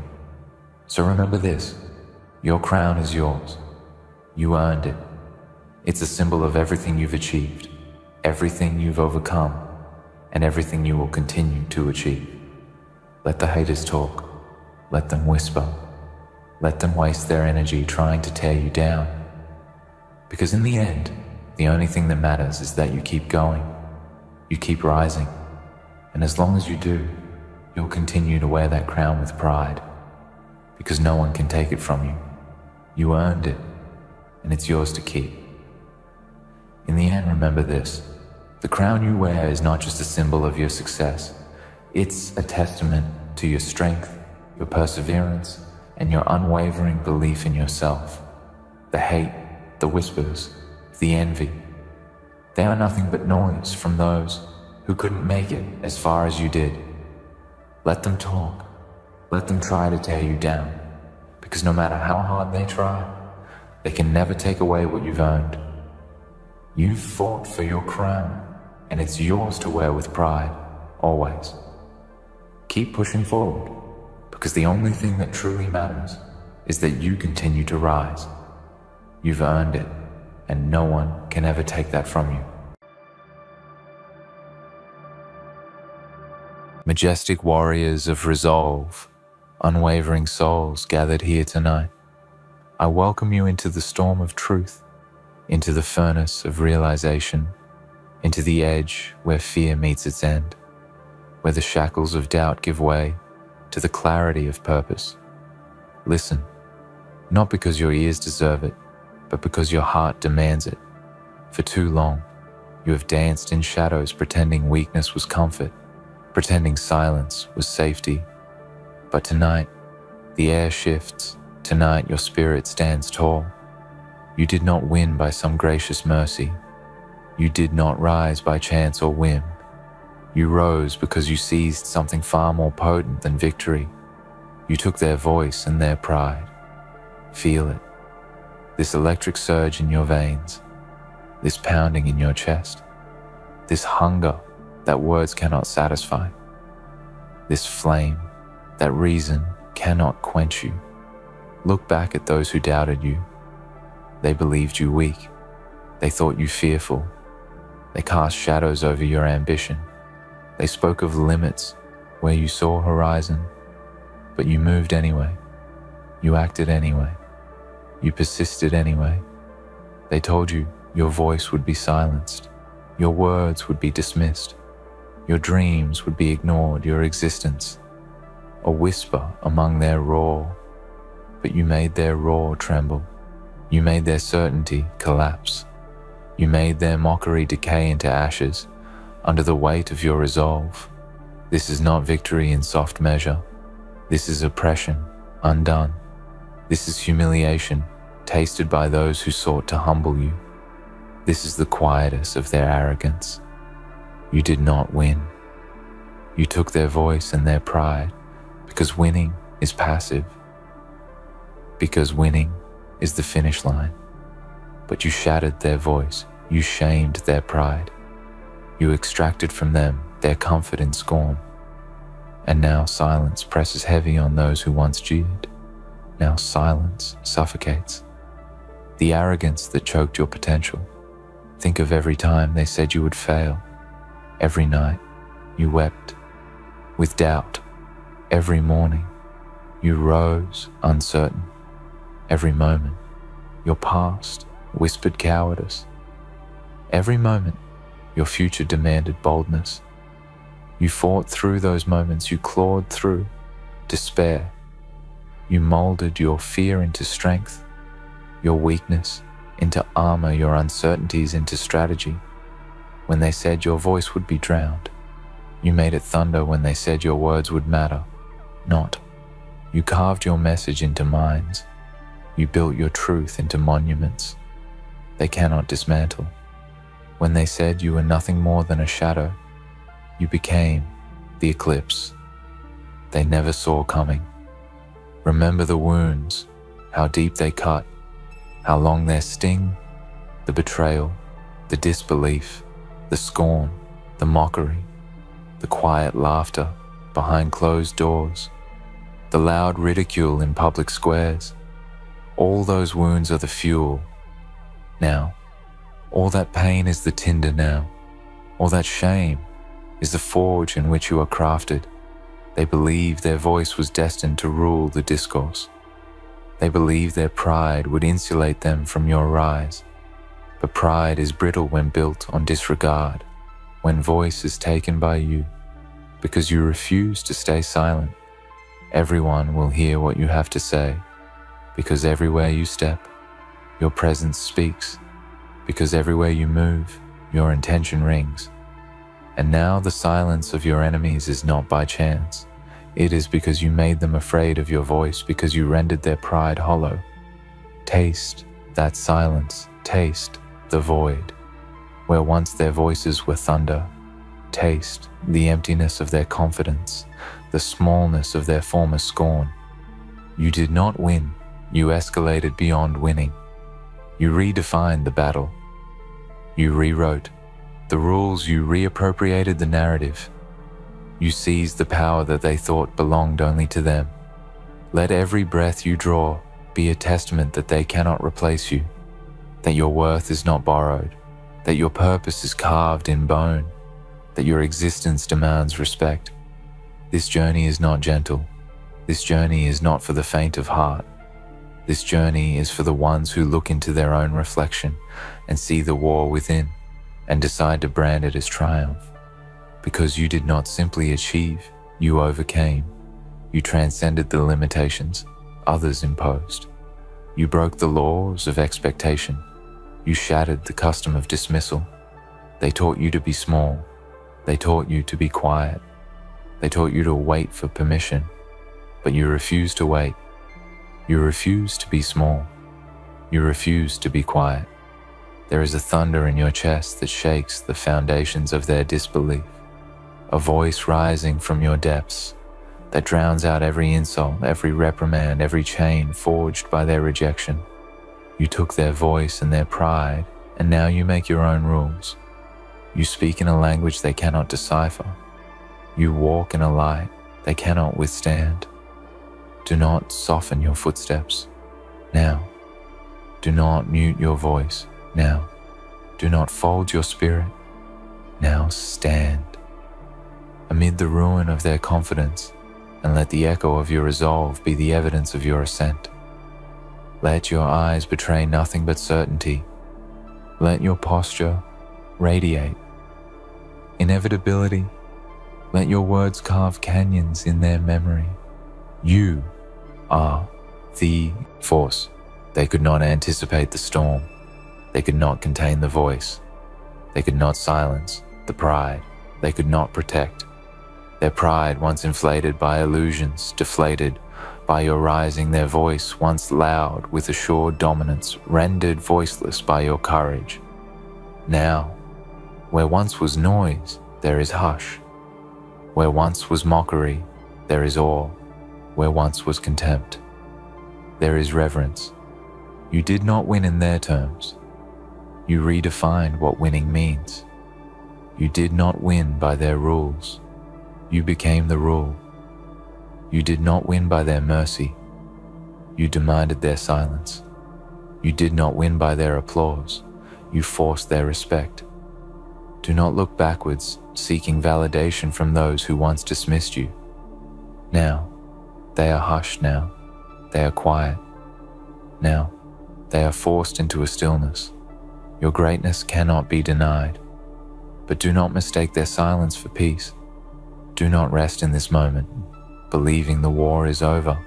So remember this, your crown is yours. You earned it. It's a symbol of everything you've achieved, everything you've overcome, and everything you will continue to achieve. Let the haters talk. Let them whisper. Let them waste their energy trying to tear you down. Because in the end, the only thing that matters is that you keep going. You keep rising. And as long as you do, you'll continue to wear that crown with pride. Because no one can take it from you. You earned it, and it's yours to keep. In the end, remember this. The crown you wear is not just a symbol of your success. It's a testament to your strength, your perseverance, and your unwavering belief in yourself. The hate, the whispers, the envy, they are nothing but noise from those who couldn't make it as far as you did. Let them talk. Let them try to tear you down, because no matter how hard they try, they can never take away what you've earned. You've fought for your crown, and it's yours to wear with pride, always. Keep pushing forward, because the only thing that truly matters is that you continue to rise. You've earned it, and no one can ever take that from you. Majestic warriors of resolve, unwavering souls gathered here tonight, I welcome you into the storm of truth, into the furnace of realization, into the edge where fear meets its end, where the shackles of doubt give way to the clarity of purpose. Listen, not because your ears deserve it, but because your heart demands it. For too long, you have danced in shadows pretending weakness was comfort, pretending silence was safety. But tonight, the air shifts. Tonight, your spirit stands tall. You did not win by some gracious mercy. You did not rise by chance or whim. You rose because you seized something far more potent than victory. You took their voice and their pride. Feel it. This electric surge in your veins, this pounding in your chest, this hunger that words cannot satisfy, this flame that reason cannot quench you. Look back at those who doubted you. They believed you weak. They thought you fearful. They cast shadows over your ambition. They spoke of limits where you saw horizon, but you moved anyway. You acted anyway. You persisted anyway. They told you your voice would be silenced. Your words would be dismissed. Your dreams would be ignored, your existence a whisper among their roar. But you made their roar tremble. You made their certainty collapse. You made their mockery decay into ashes under the weight of your resolve. This is not victory in soft measure. This is oppression undone. This is humiliation tasted by those who sought to humble you. This is the quietus of their arrogance. You did not win. You took their voice and their pride, because winning is passive. Because winning is the finish line. But you shattered their voice. You shamed their pride. You extracted from them their comfort in scorn. And now silence presses heavy on those who once jeered. Now silence suffocates. The arrogance that choked your potential. Think of every time they said you would fail. Every night you wept with doubt. Every morning you rose uncertain. Every moment your past whispered cowardice. Every moment your future demanded boldness. You fought through those moments. You clawed through despair. You molded your fear into strength, your weakness into armor, your uncertainties into strategy. when they said your voice would be drowned. You made it thunder when they said your words would matter not. You carved your message into minds. You built your truth into monuments they cannot dismantle. When they said you were nothing more than a shadow, you became the eclipse they never saw coming. Remember the wounds, how deep they cut, how long their sting, the betrayal, the disbelief, the scorn, the mockery, the quiet laughter behind closed doors, the loud ridicule in public squares. All those wounds are the fuel. Now, all that pain is the tinder now. All that shame is the forge in which you are crafted. They believed their voice was destined to rule the discourse. They believed their pride would insulate them from your rise. But pride is brittle when built on disregard, when voice is taken by you. Because you refuse to stay silent, everyone will hear what you have to say. Because everywhere you step, your presence speaks. Because everywhere you move, your intention rings. And now the silence of your enemies is not by chance. It is because you made them afraid of your voice, because you rendered their pride hollow. Taste that silence, taste the void, where once their voices were thunder. Taste the emptiness of their confidence, the smallness of their former scorn. You did not win, you escalated beyond winning. You redefined the battle. You rewrote the rules, you reappropriated the narrative. You seized the power that they thought belonged only to them. Let every breath you draw be a testament that they cannot replace you, that your worth is not borrowed, that your purpose is carved in bone, that your existence demands respect. This journey is not gentle. This journey is not for the faint of heart. This journey is for the ones who look into their own reflection and see the war within and decide to brand it as triumph. Because you did not simply achieve, you overcame. You transcended the limitations others imposed. You broke the laws of expectation. You shattered the custom of dismissal. They taught you to be small. They taught you to be quiet. They taught you to wait for permission, but you refused to wait. You refused to be small. You refused to be quiet. There is a thunder in your chest that shakes the foundations of their disbelief, a voice rising from your depths that drowns out every insult, every reprimand, every chain forged by their rejection. You took their voice and their pride, and now you make your own rules. You speak in a language they cannot decipher. You walk in a light they cannot withstand. Do not soften your footsteps now. Do not mute your voice now. Do not fold your spirit. Now stand amid the ruin of their confidence, and let the echo of your resolve be the evidence of your ascent. Let your eyes betray nothing but certainty. Let your posture radiate inevitability. Let your words carve canyons in their memory. You are the force. They could not anticipate the storm. They could not contain the voice. They could not silence the pride. They could not protect. Their pride, once inflated by illusions, deflated by your rising, their voice, once loud with assured dominance, rendered voiceless by your courage. Now, where once was noise, there is hush. Where once was mockery, there is awe. Where once was contempt, there is reverence. You did not win in their terms. You redefined what winning means. You did not win by their rules. You became the rule. You did not win by their mercy. You demanded their silence. You did not win by their applause. You forced their respect. Do not look backwards, seeking validation from those who once dismissed you. Now, they are hushed now. They are quiet. Now, they are forced into a stillness. Your greatness cannot be denied. But do not mistake their silence for peace. Do not rest in this moment, believing the war is over.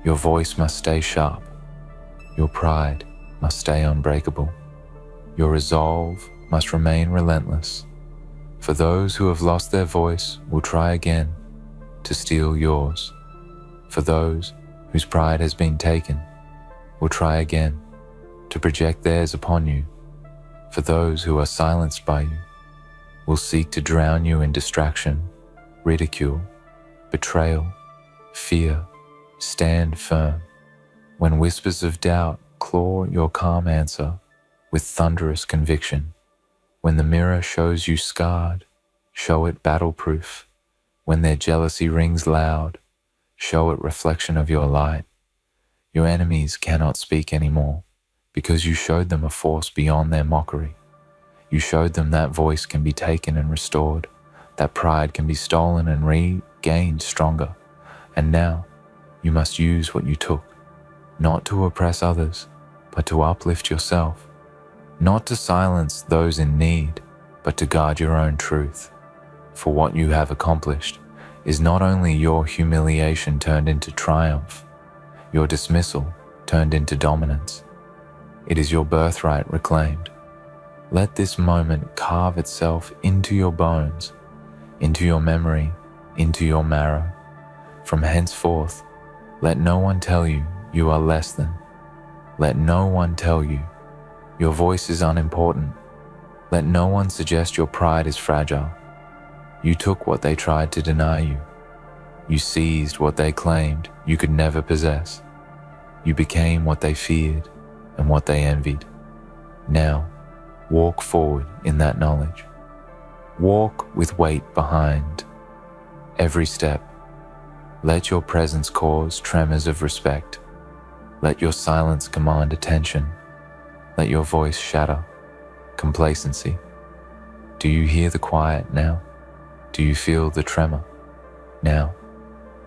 Your voice must stay sharp. Your pride must stay unbreakable. Your resolve must remain relentless, for those who have lost their voice will try again to steal yours. For those whose pride has been taken will try again to project theirs upon you. For those who are silenced by you will seek to drown you in distraction, ridicule, betrayal, fear. Stand firm. When whispers of doubt claw your calm answer with thunderous conviction. When the mirror shows you scarred, show it battle-proof. When their jealousy rings loud, show it reflection of your light. Your enemies cannot speak anymore because you showed them a force beyond their mockery. You showed them that voice can be taken and restored, that pride can be stolen and regained stronger. And now you must use what you took, not to oppress others, but to uplift yourself, not to silence those in need, but to guard your own truth. For what you have accomplished is not only your humiliation turned into triumph, your dismissal turned into dominance. It is your birthright reclaimed. Let this moment carve itself into your bones, into your memory, into your marrow. From henceforth, let no one tell you you are less than. Let no one tell you your voice is unimportant. Let no one suggest your pride is fragile. You took what they tried to deny you. You seized what they claimed you could never possess. You became what they feared and what they envied. Now, walk forward in that knowledge. Walk with weight behind every step. Let your presence cause tremors of respect. Let your silence command attention. Let your voice shatter complacency. Do you hear the quiet now? Do you feel the tremor now?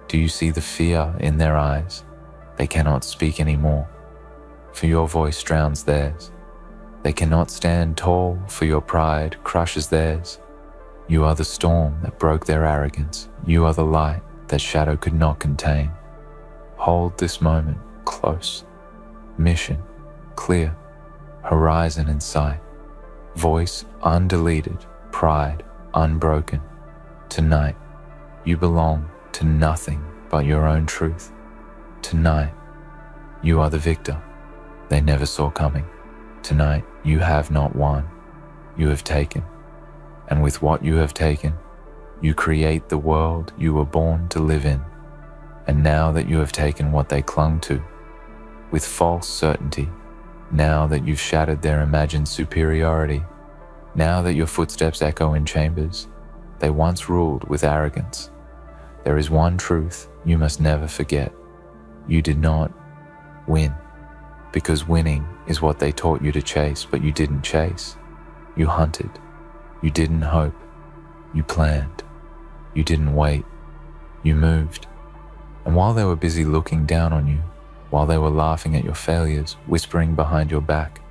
Do you see the fear in their eyes? They cannot speak anymore, for your voice drowns theirs. They cannot stand tall, for your pride crushes theirs. You are the storm that broke their arrogance. You are the light that shadow could not contain. Hold this moment close. Mission clear. Horizon in sight. Voice undeleted. Pride unbroken. Tonight, you belong to nothing but your own truth. Tonight, you are the victor they never saw coming. Tonight, you have not won. You have taken. And with what you have taken, you create the world you were born to live in. And now that you have taken what they clung to, with false certainty, now that you've shattered their imagined superiority, now that your footsteps echo in chambers they once ruled with arrogance, there is one truth you must never forget. You did not win, because winning is what they taught you to chase, but you didn't chase. You hunted. You didn't hope. You planned. You didn't wait. You moved. And while they were busy looking down on you, while they were laughing at your failures, whispering behind your back,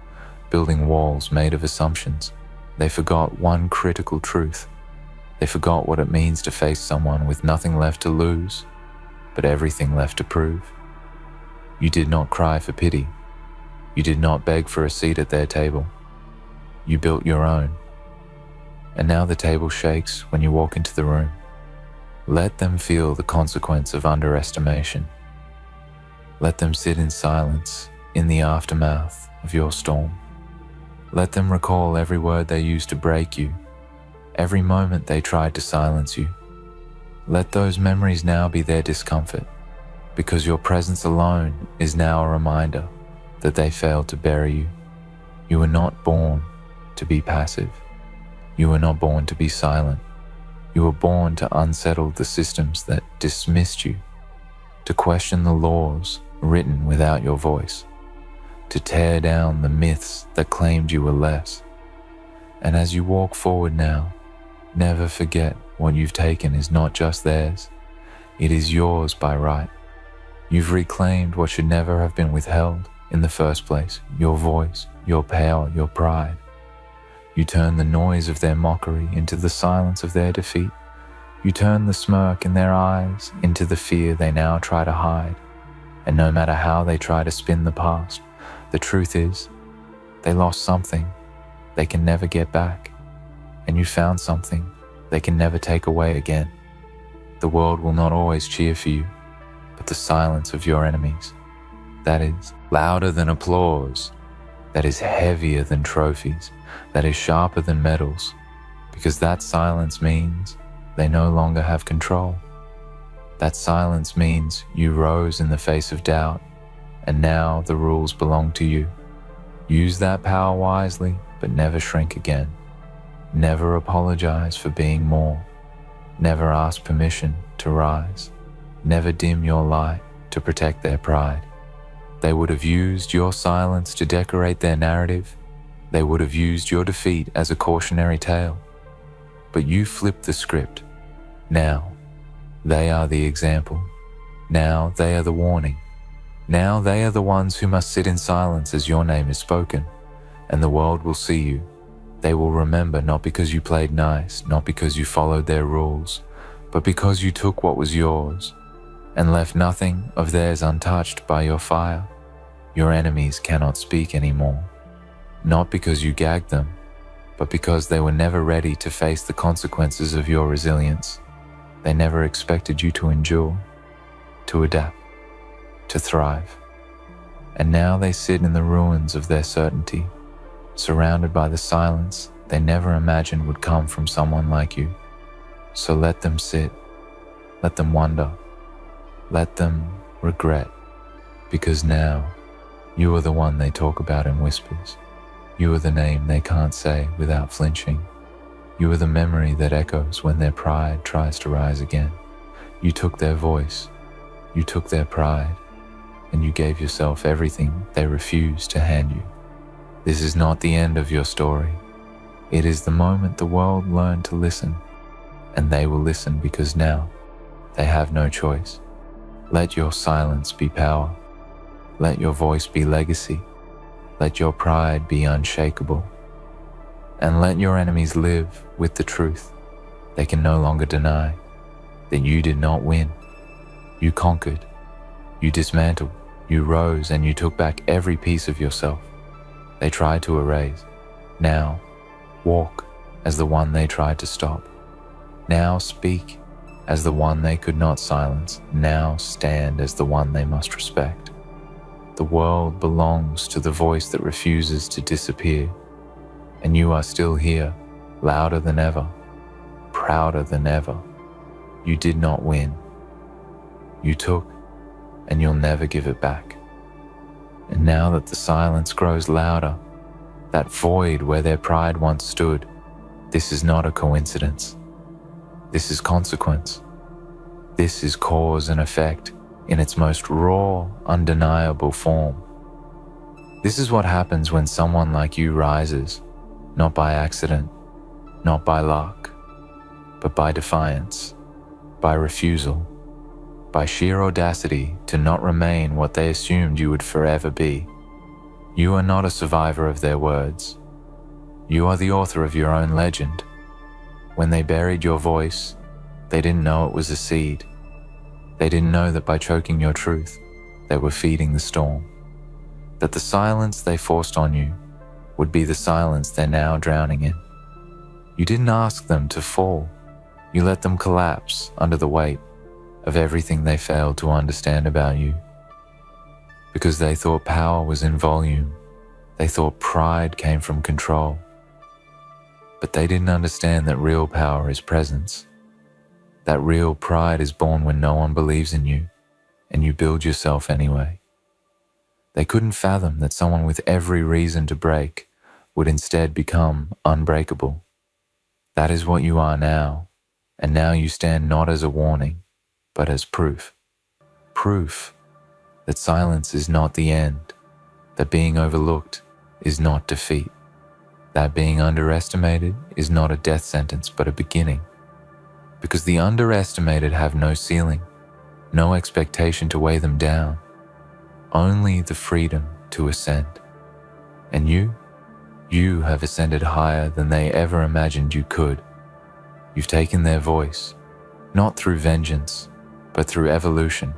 building walls made of assumptions, they forgot one critical truth. They forgot what it means to face someone with nothing left to lose, but everything left to prove. You did not cry for pity. You did not beg for a seat at their table. You built your own. And now the table shakes when you walk into the room. Let them feel the consequence of underestimation. Let them sit in silence in the aftermath of your storm. Let them recall every word they used to break you, every moment they tried to silence you. Let those memories now be their discomfort, because your presence alone is now a reminder that they failed to bury you. You were not born to be passive. You were not born to be silent. You were born to unsettle the systems that dismissed you, to question the laws written without your voice, to tear down the myths that claimed you were less. And as you walk forward now, never forget what you've taken is not just theirs. It is yours by right. You've reclaimed what should never have been withheld in the first place, your voice, your power, your pride. You turn the noise of their mockery into the silence of their defeat. You turn the smirk in their eyes into the fear they now try to hide. And no matter how they try to spin the past, the truth is, they lost something they can never get back, and you found something they can never take away again. The world will not always cheer for you, but the silence of your enemies, that is louder than applause, that is heavier than trophies, that is sharper than medals, because that silence means they no longer have control. That silence means you rose in the face of doubt, and now the rules belong to you. Use that power wisely, but never shrink again. Never apologize for being more. Never ask permission to rise. Never dim your light to protect their pride. They would have used your silence to decorate their narrative. They would have used your defeat as a cautionary tale. But you flipped the script. Now, they are the example. Now they are the warning. Now they are the ones who must sit in silence as your name is spoken, and the world will see you. They will remember not because you played nice, not because you followed their rules, but because you took what was yours and left nothing of theirs untouched by your fire. Your enemies cannot speak anymore, not because you gagged them, but because they were never ready to face the consequences of your resilience. They never expected you to endure, to adapt, to thrive. And now they sit in the ruins of their certainty, surrounded by the silence they never imagined would come from someone like you. So let them sit, let them wonder, let them regret, because now you are the one they talk about in whispers. You are the name they can't say without flinching. You are the memory that echoes when their pride tries to rise again. You took their voice, you took their pride, and you gave yourself everything they refused to hand you. This is not the end of your story. It is the moment the world learned to listen, and they will listen because now they have no choice. Let your silence be power. Let your voice be legacy. Let your pride be unshakable. And let your enemies live with the truth they can no longer deny, that you did not win. You conquered. You dismantled. You rose, and you took back every piece of yourself they tried to erase. Now, walk as the one they tried to stop. Now speak as the one they could not silence. Now stand as the one they must respect. The world belongs to the voice that refuses to disappear, and you are still here, louder than ever, prouder than ever. You did not win. You took, and you'll never give it back. And now that the silence grows louder, that void where their pride once stood, this is not a coincidence. This is consequence. This is cause and effect in its most raw, undeniable form. This is what happens when someone like you rises, not by accident, not by luck, but by defiance, by refusal, by sheer audacity to not remain what they assumed you would forever be. You are not a survivor of their words. You are the author of your own legend. When they buried your voice, they didn't know it was a seed. They didn't know that by choking your truth, they were feeding the storm. That the silence they forced on you would be the silence they're now drowning in. You didn't ask them to fall. You let them collapse under the weight of everything they failed to understand about you. Because they thought power was in volume. They thought pride came from control. But they didn't understand that real power is presence. That real pride is born when no one believes in you, and you build yourself anyway. They couldn't fathom that someone with every reason to break would instead become unbreakable. That is what you are now, and now you stand not as a warning, but as proof. Proof that silence is not the end, that being overlooked is not defeat, that being underestimated is not a death sentence but a beginning. Because the underestimated have no ceiling, no expectation to weigh them down, only the freedom to ascend. And you have ascended higher than they ever imagined you could. You've taken their voice, not through vengeance, but through evolution.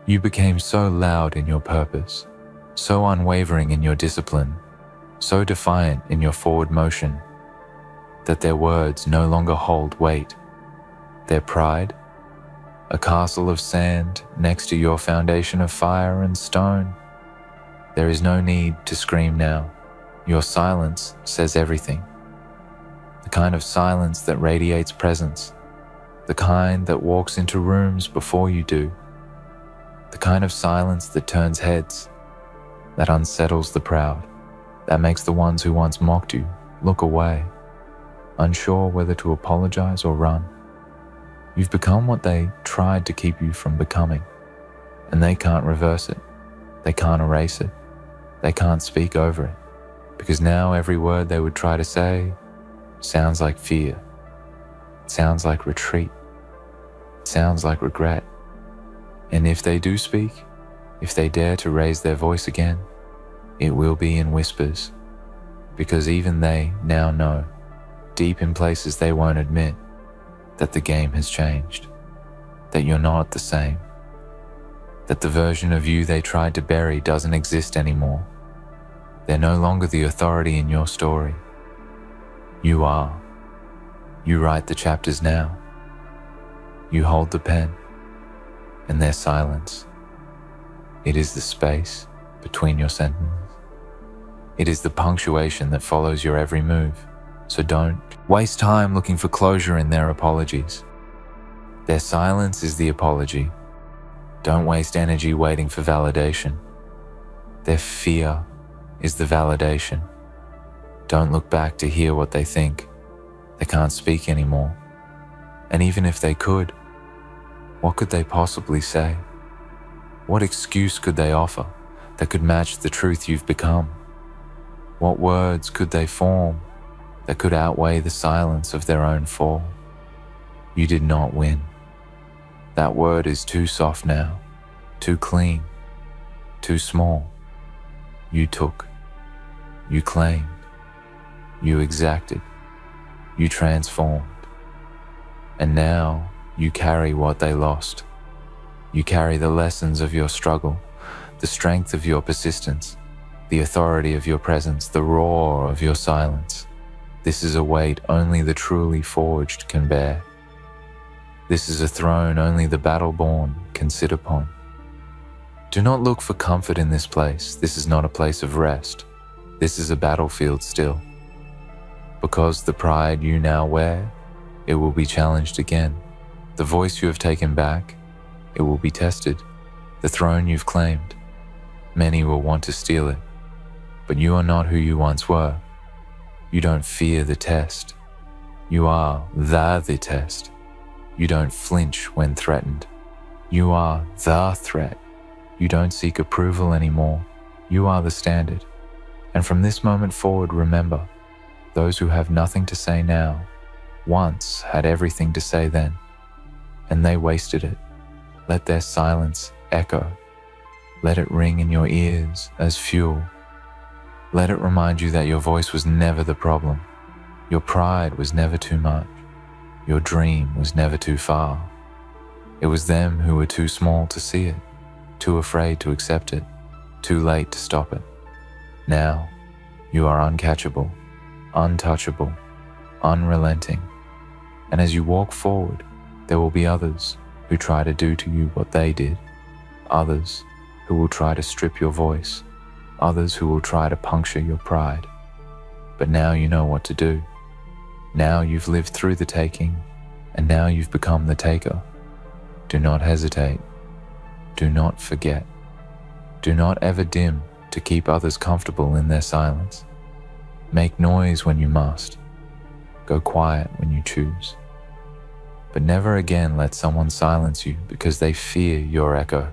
You became so loud in your purpose, so unwavering in your discipline, so defiant in your forward motion that their words no longer hold weight. Their pride, a castle of sand next to your foundation of fire and stone. There is no need to scream now. Your silence says everything. The kind of silence that radiates presence, the kind that walks into rooms before you do, the kind of silence that turns heads, that unsettles the proud, that makes the ones who once mocked you look away, unsure whether to apologize or run. You've become what they tried to keep you from becoming, and they can't reverse it. They can't erase it. They can't speak over it, because now every word they would try to say sounds like fear. It sounds like retreat. It sounds like regret. And if they do speak, if they dare to raise their voice again, it will be in whispers, because even they now know, deep in places they won't admit, that the game has changed, that you're not the same, that the version of you they tried to bury doesn't exist anymore. They're no longer the authority in your story. You are. You write the chapters now. You hold the pen, and their silence. It is the space between your sentences. It is the punctuation that follows your every move. So don't waste time looking for closure in their apologies. Their silence is the apology. Don't waste energy waiting for validation. Their fear is the validation. Don't look back to hear what they think. They can't speak anymore. And even if they could, what could they possibly say? What excuse could they offer that could match the truth you've become? What words could they form that could outweigh the silence of their own fall? You did not win. That word is too soft now, too clean, too small. You took, you claimed, you exacted, you transformed. And now you carry what they lost. You carry the lessons of your struggle, the strength of your persistence, the authority of your presence, the roar of your silence. This is a weight only the truly forged can bear. This is a throne only the battle-born can sit upon. Do not look for comfort in this place. This is not a place of rest. This is a battlefield still. Because the pride you now wear, it will be challenged again. The voice you have taken back, it will be tested. The throne you've claimed, many will want to steal it. But you are not who you once were. You don't fear the test. You are the test. You don't flinch when threatened. You are the threat. You don't seek approval anymore. You are the standard. And from this moment forward, remember, those who have nothing to say now once had everything to say then, and they wasted it. Let their silence echo. Let it ring in your ears as fuel. Let it remind you that your voice was never the problem. Your pride was never too much. Your dream was never too far. It was them who were too small to see it, too afraid to accept it, too late to stop it. Now, you are uncatchable, untouchable, unrelenting. And as you walk forward, there will be others who try to do to you what they did, others who will try to strip your voice, others who will try to puncture your pride. But now you know what to do. Now you've lived through the taking, and now you've become the taker. Do not hesitate. Do not forget. Do not ever dim to keep others comfortable in their silence. Make noise when you must. Go quiet when you choose. But never again let someone silence you because they fear your echo.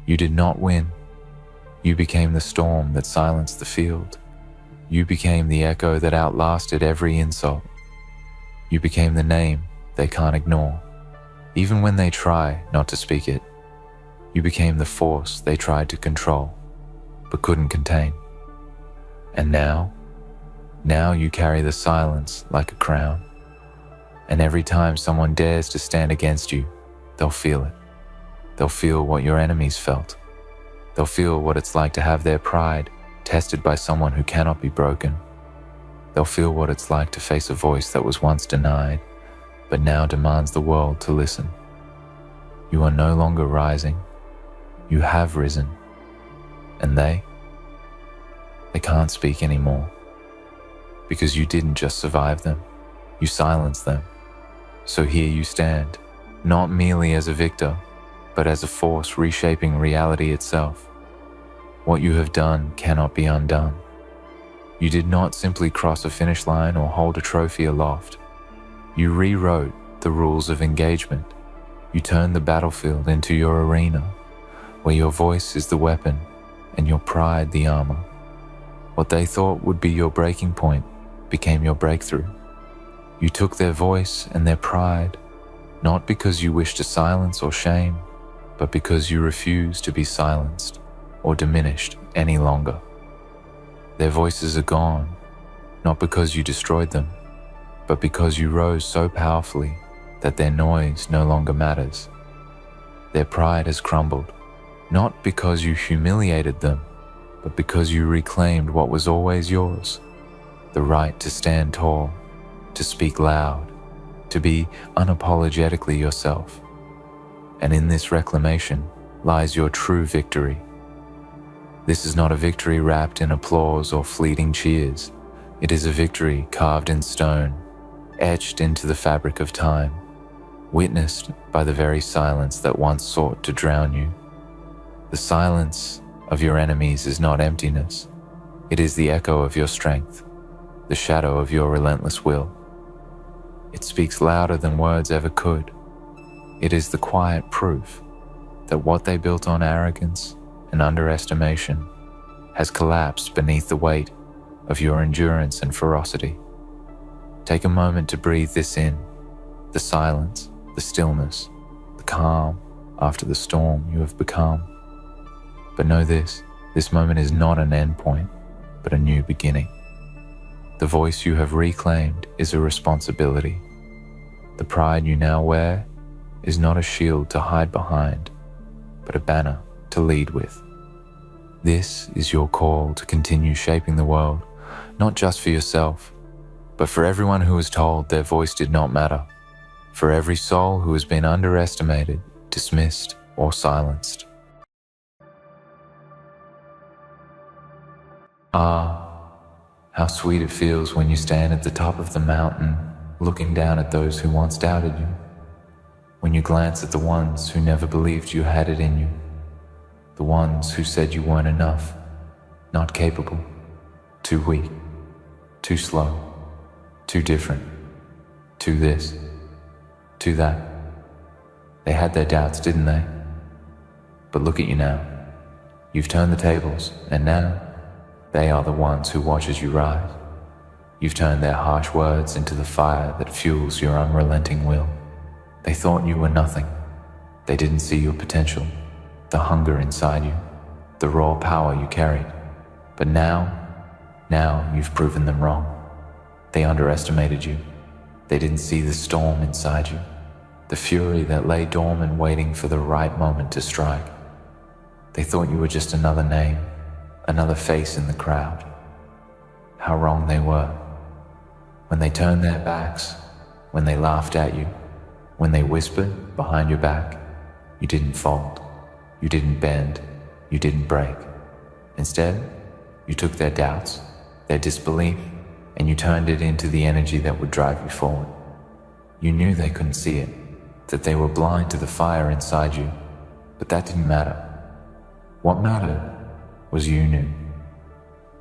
You did not win. You became the storm that silenced the field. You became the echo that outlasted every insult. You became the name they can't ignore, even when they try not to speak it. You became the force they tried to control, but couldn't contain. And now you carry the silence like a crown. And every time someone dares to stand against you, they'll feel it. They'll feel what your enemies felt. They'll feel what it's like to have their pride tested by someone who cannot be broken. They'll feel what it's like to face a voice that was once denied, but now demands the world to listen. You are no longer rising. You have risen. And they can't speak anymore. Because you didn't just survive them, you silenced them. So here you stand, not merely as a victor, but as a force reshaping reality itself. What you have done cannot be undone. You did not simply cross a finish line or hold a trophy aloft. You rewrote the rules of engagement. You turned the battlefield into your arena, where your voice is the weapon and your pride the armor. What they thought would be your breaking point became your breakthrough. You took their voice and their pride, not because you wished to silence or shame, but because you refused to be silenced or diminished any longer. Their voices are gone, not because you destroyed them, but because you rose so powerfully that their noise no longer matters. Their pride has crumbled, not because you humiliated them, but because you reclaimed what was always yours, the right to stand tall, to speak loud, to be unapologetically yourself. And in this reclamation lies your true victory. This is not a victory wrapped in applause or fleeting cheers. It is a victory carved in stone, etched into the fabric of time, witnessed by the very silence that once sought to drown you. The silence of your enemies is not emptiness. It is the echo of your strength, the shadow of your relentless will. It speaks louder than words ever could. It is the quiet proof that what they built on arrogance and underestimation has collapsed beneath the weight of your endurance and ferocity. Take a moment to breathe this in, the silence, the stillness, the calm after the storm you have become. But know this moment is not an end point, but a new beginning. The voice you have reclaimed is a responsibility. The pride you now wear is not a shield to hide behind, but a banner to lead with. This is your call to continue shaping the world, not just for yourself, but for everyone who was told their voice did not matter, for every soul who has been underestimated, dismissed, or silenced. Ah, how sweet it feels when you stand at the top of the mountain, looking down at those who once doubted you. When you glance at the ones who never believed you had it in you. The ones who said you weren't enough, not capable, too weak, too slow, too different, too this, too that. They had their doubts, didn't they? But look at you now. You've turned the tables, and now they are the ones who watch as you rise. You've turned their harsh words into the fire that fuels your unrelenting will. They thought you were nothing. They didn't see your potential, the hunger inside you, the raw power you carried. But now you've proven them wrong. They underestimated you. They didn't see the storm inside you, the fury that lay dormant waiting for the right moment to strike. They thought you were just another name, another face in the crowd. How wrong they were. When they turned their backs, when they laughed at you, when they whispered behind your back, you didn't fold, you didn't bend, you didn't break. Instead, you took their doubts, their disbelief, and you turned it into the energy that would drive you forward. You knew they couldn't see it, that they were blind to the fire inside you, but that didn't matter. What mattered was you knew.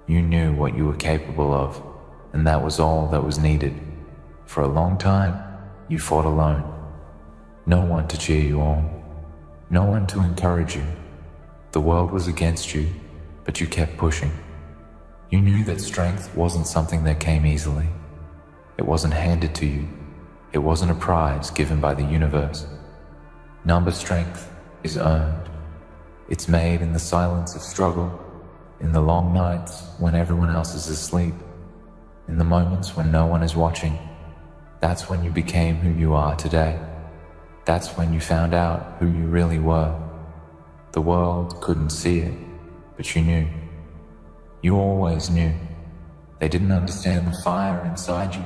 You knew what you were capable of, and that was all that was needed. For a long time, you fought alone. No one to cheer you on, no one to encourage you. The world was against you, but you kept pushing. You knew that strength wasn't something that came easily. It wasn't handed to you. It wasn't a prize given by the universe. Number strength is earned. It's made in the silence of struggle, in the long nights when everyone else is asleep, in the moments when no one is watching. That's when you became who you are today. That's when you found out who you really were. The world couldn't see it, but you knew. You always knew. They didn't understand the fire inside you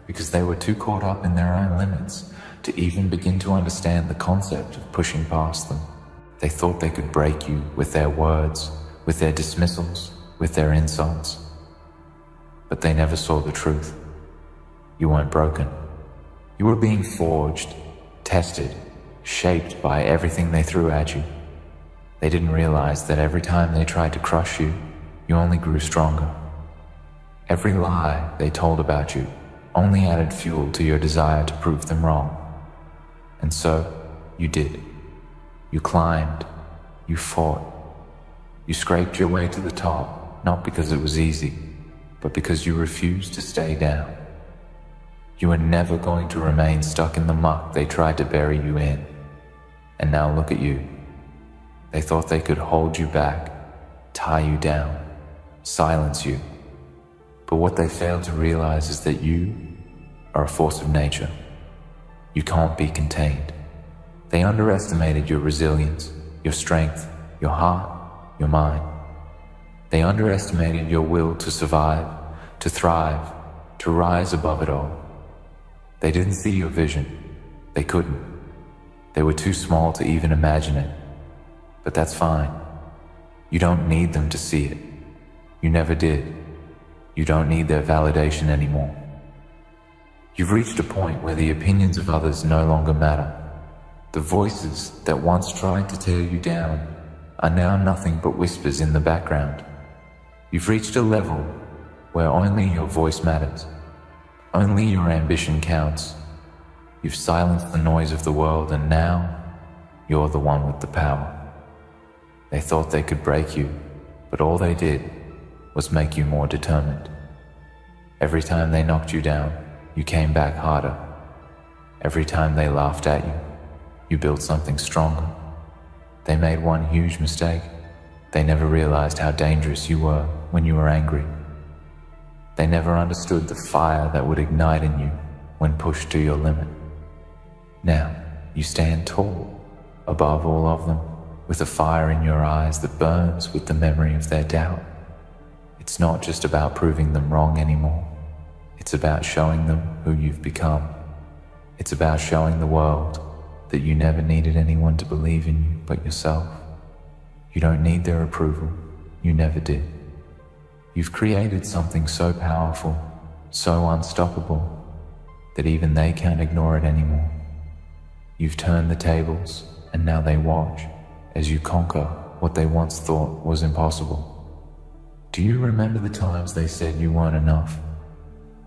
because they were too caught up in their own limits to even begin to understand the concept of pushing past them. They thought they could break you with their words, with their dismissals, with their insults. But they never saw the truth. You weren't broken. You were being forged, tested, shaped by everything they threw at you. They didn't realize that every time they tried to crush you, you only grew stronger. Every lie they told about you only added fuel to your desire to prove them wrong. And so, you did. You climbed. You fought. You scraped your way to the top, not because it was easy, but because you refused to stay down. You were never going to remain stuck in the muck they tried to bury you in. And now look at you. They thought they could hold you back, tie you down, silence you. But what they failed to realize is that you are a force of nature. You can't be contained. They underestimated your resilience, your strength, your heart, your mind. They underestimated your will to survive, to thrive, to rise above it all. They didn't see your vision. They couldn't. They were too small to even imagine it. But that's fine. You don't need them to see it. You never did. You don't need their validation anymore. You've reached a point where the opinions of others no longer matter. The voices that once tried to tear you down are now nothing but whispers in the background. You've reached a level where only your voice matters. Only your ambition counts. You've silenced the noise of the world, and now you're the one with the power. They thought they could break you, but all they did was make you more determined. Every time they knocked you down, you came back harder. Every time they laughed at you, you built something stronger. They made one huge mistake. They never realized how dangerous you were when you were angry. They never understood the fire that would ignite in you when pushed to your limit. Now, you stand tall, above all of them, with a fire in your eyes that burns with the memory of their doubt. It's not just about proving them wrong anymore. It's about showing them who you've become. It's about showing the world that you never needed anyone to believe in you but yourself. You don't need their approval. You never did. You've created something so powerful, so unstoppable, that even they can't ignore it anymore. You've turned the tables, and now they watch as you conquer what they once thought was impossible. Do you remember the times they said you weren't enough?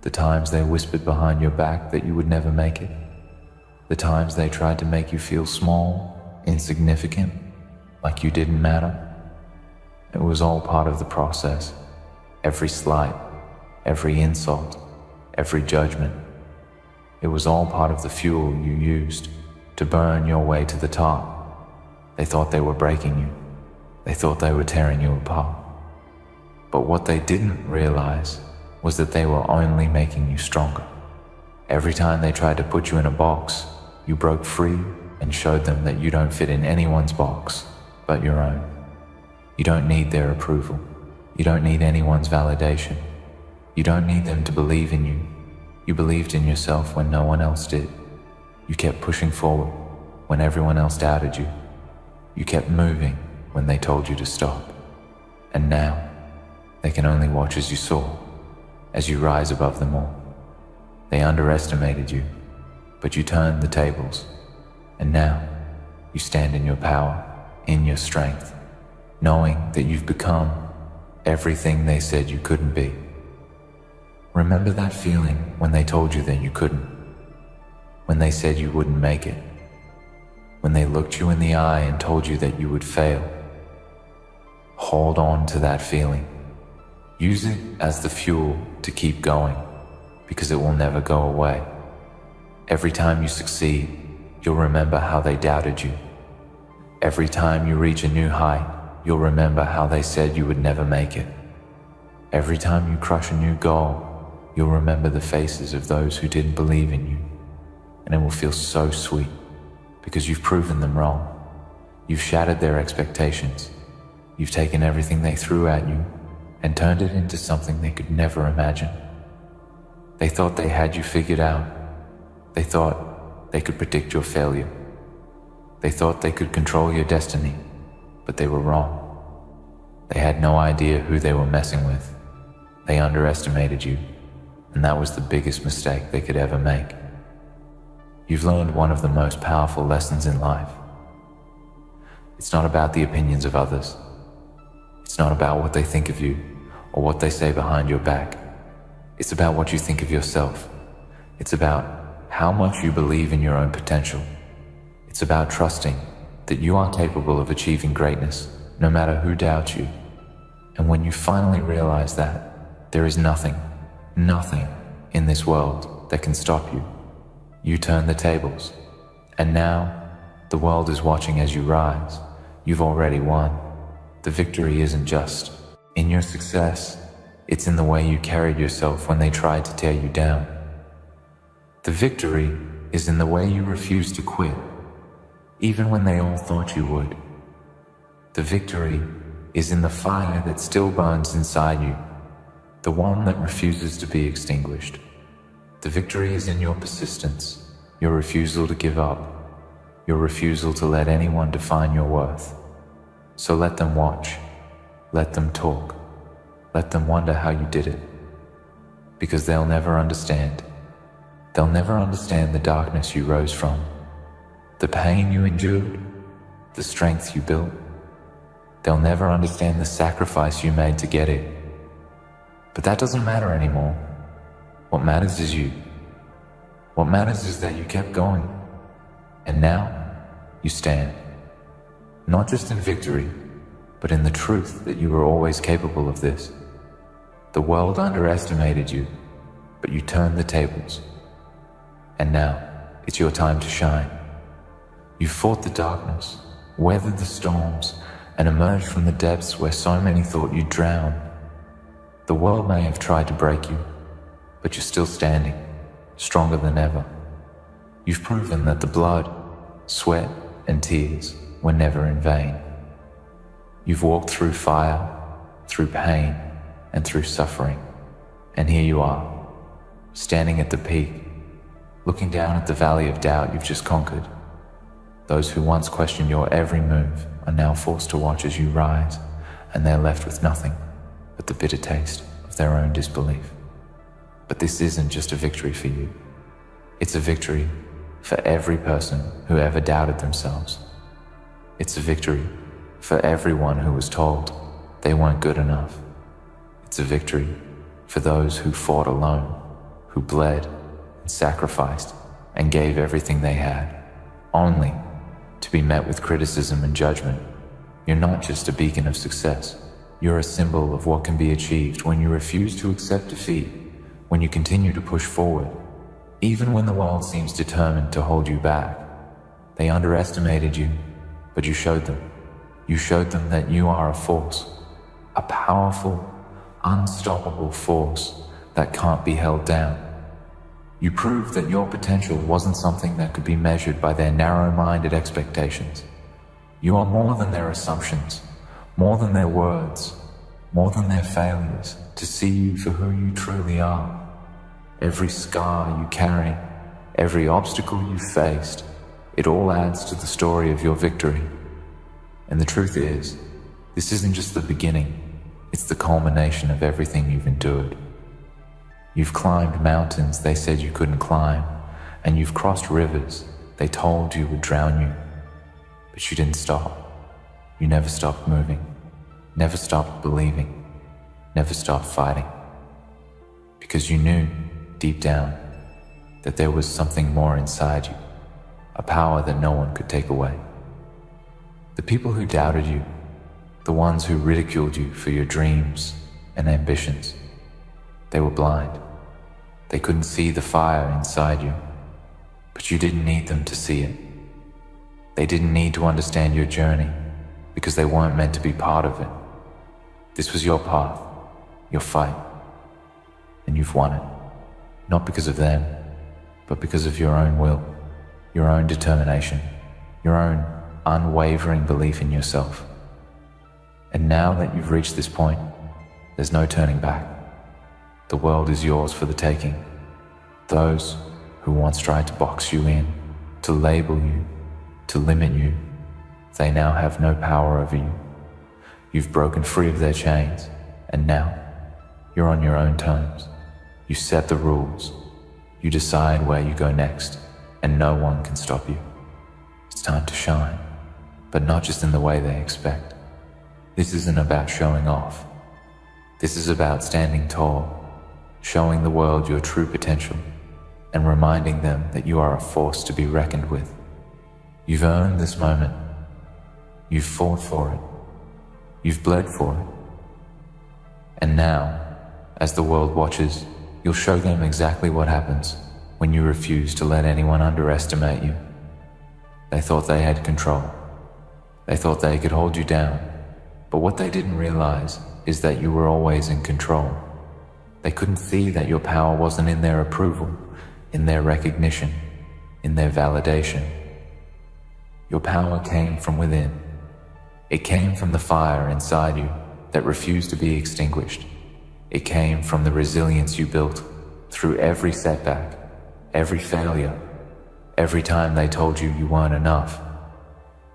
The times they whispered behind your back that you would never make it? The times they tried to make you feel small, insignificant, like you didn't matter? It was all part of the process. Every slight, every insult, every judgment. It was all part of the fuel you used to burn your way to the top. They thought they were breaking you. They thought they were tearing you apart. But what they didn't realize was that they were only making you stronger. Every time they tried to put you in a box, you broke free and showed them that you don't fit in anyone's box but your own. You don't need their approval. You don't need anyone's validation. You don't need them to believe in you. You believed in yourself when no one else did. You kept pushing forward when everyone else doubted you. You kept moving when they told you to stop. And now, they can only watch as you soar, as you rise above them all. They underestimated you, but you turned the tables. And now, you stand in your power, in your strength, knowing that you've become everything they said you couldn't be. Remember that feeling when they told you that you couldn't, when they said you wouldn't make it, when they looked you in the eye and told you that you would fail. Hold on to that feeling. Use it as the fuel to keep going, because it will never go away. Every time you succeed, you'll remember how they doubted you. Every time you reach a new height, you'll remember how they said you would never make it. Every time you crush a new goal, you'll remember the faces of those who didn't believe in you. And it will feel so sweet, because you've proven them wrong. You've shattered their expectations. You've taken everything they threw at you and turned it into something they could never imagine. They thought they had you figured out. They thought they could predict your failure. They thought they could control your destiny, but they were wrong. They had no idea who they were messing with. They underestimated you, and that was the biggest mistake they could ever make. You've learned one of the most powerful lessons in life. It's not about the opinions of others. It's not about what they think of you or what they say behind your back. It's about what you think of yourself. It's about how much you believe in your own potential. It's about trusting that you are capable of achieving greatness, no matter who doubts you. And when you finally realize that, there is nothing in this world that can stop you. You turn the tables. And now, the world is watching as you rise. You've already won. The victory isn't just in your success, it's in the way you carried yourself when they tried to tear you down. The victory is in the way you refused to quit, even when they all thought you would. The victory is in the fire that still burns inside you, the one that refuses to be extinguished. The victory is in your persistence, your refusal to give up, your refusal to let anyone define your worth. So let them watch, let them talk, let them wonder how you did it, because they'll never understand. They'll never understand the darkness you rose from, the pain you endured, the strength you built. They'll never understand the sacrifice you made to get it. But that doesn't matter anymore. What matters is you. What matters is that you kept going. And now, you stand. Not just in victory, but in the truth that you were always capable of this. The world underestimated you, but you turned the tables. And now, it's your time to shine. You fought the darkness, weathered the storms, and emerged from the depths where so many thought you'd drown. The world may have tried to break you, but you're still standing, stronger than ever. You've proven that the blood, sweat, and tears were never in vain. You've walked through fire, through pain, and through suffering. And here you are, standing at the peak, looking down at the valley of doubt you've just conquered. Those who once questioned your every move are now forced to watch as you rise, and they're left with nothing but the bitter taste of their own disbelief. But this isn't just a victory for you. It's a victory for every person who ever doubted themselves. It's a victory for everyone who was told they weren't good enough. It's a victory for those who fought alone, who bled and sacrificed and gave everything they had, only to be met with criticism and judgment. You're not just a beacon of success. You're a symbol of what can be achieved when you refuse to accept defeat, when you continue to push forward, even when the world seems determined to hold you back. They underestimated you, but you showed them. You showed them that you are a force, a powerful, unstoppable force that can't be held down. You proved that your potential wasn't something that could be measured by their narrow-minded expectations. You are more than their assumptions, more than their words, more than their failures to see you for who you truly are. Every scar you carry, every obstacle you faced, it all adds to the story of your victory. And the truth is, this isn't just the beginning, it's the culmination of everything you've endured. You've climbed mountains they said you couldn't climb, and you've crossed rivers they told you would drown you. But you didn't stop. You never stopped moving, never stopped believing, never stopped fighting. Because you knew, deep down, that there was something more inside you, a power that no one could take away. The people who doubted you, the ones who ridiculed you for your dreams and ambitions, they were blind. They couldn't see the fire inside you, but you didn't need them to see it. They didn't need to understand your journey because they weren't meant to be part of it. This was your path, your fight, and you've won it. Not because of them, but because of your own will, your own determination, your own unwavering belief in yourself. And now that you've reached this point, There's no turning back. The world is yours for the taking. Those who once tried to box you in, to label you, to limit you, they now have no power over you. You've broken free of their chains, and now you're on your own terms. You set the rules. You decide where you go next, and no one can stop you. It's time to shine, but not just in the way they expect. This isn't about showing off. This is about standing tall, showing the world your true potential, and reminding them that you are a force to be reckoned with. You've earned this moment. You've fought for it. You've bled for it. And now, as the world watches, you'll show them exactly what happens when you refuse to let anyone underestimate you. They thought they had control. They thought they could hold you down. But what they didn't realize is that you were always in control. They couldn't see that your power wasn't in their approval, in their recognition, in their validation. Your power came from within. It came from the fire inside you that refused to be extinguished. It came from the resilience you built through every setback, every failure, every time they told you you weren't enough.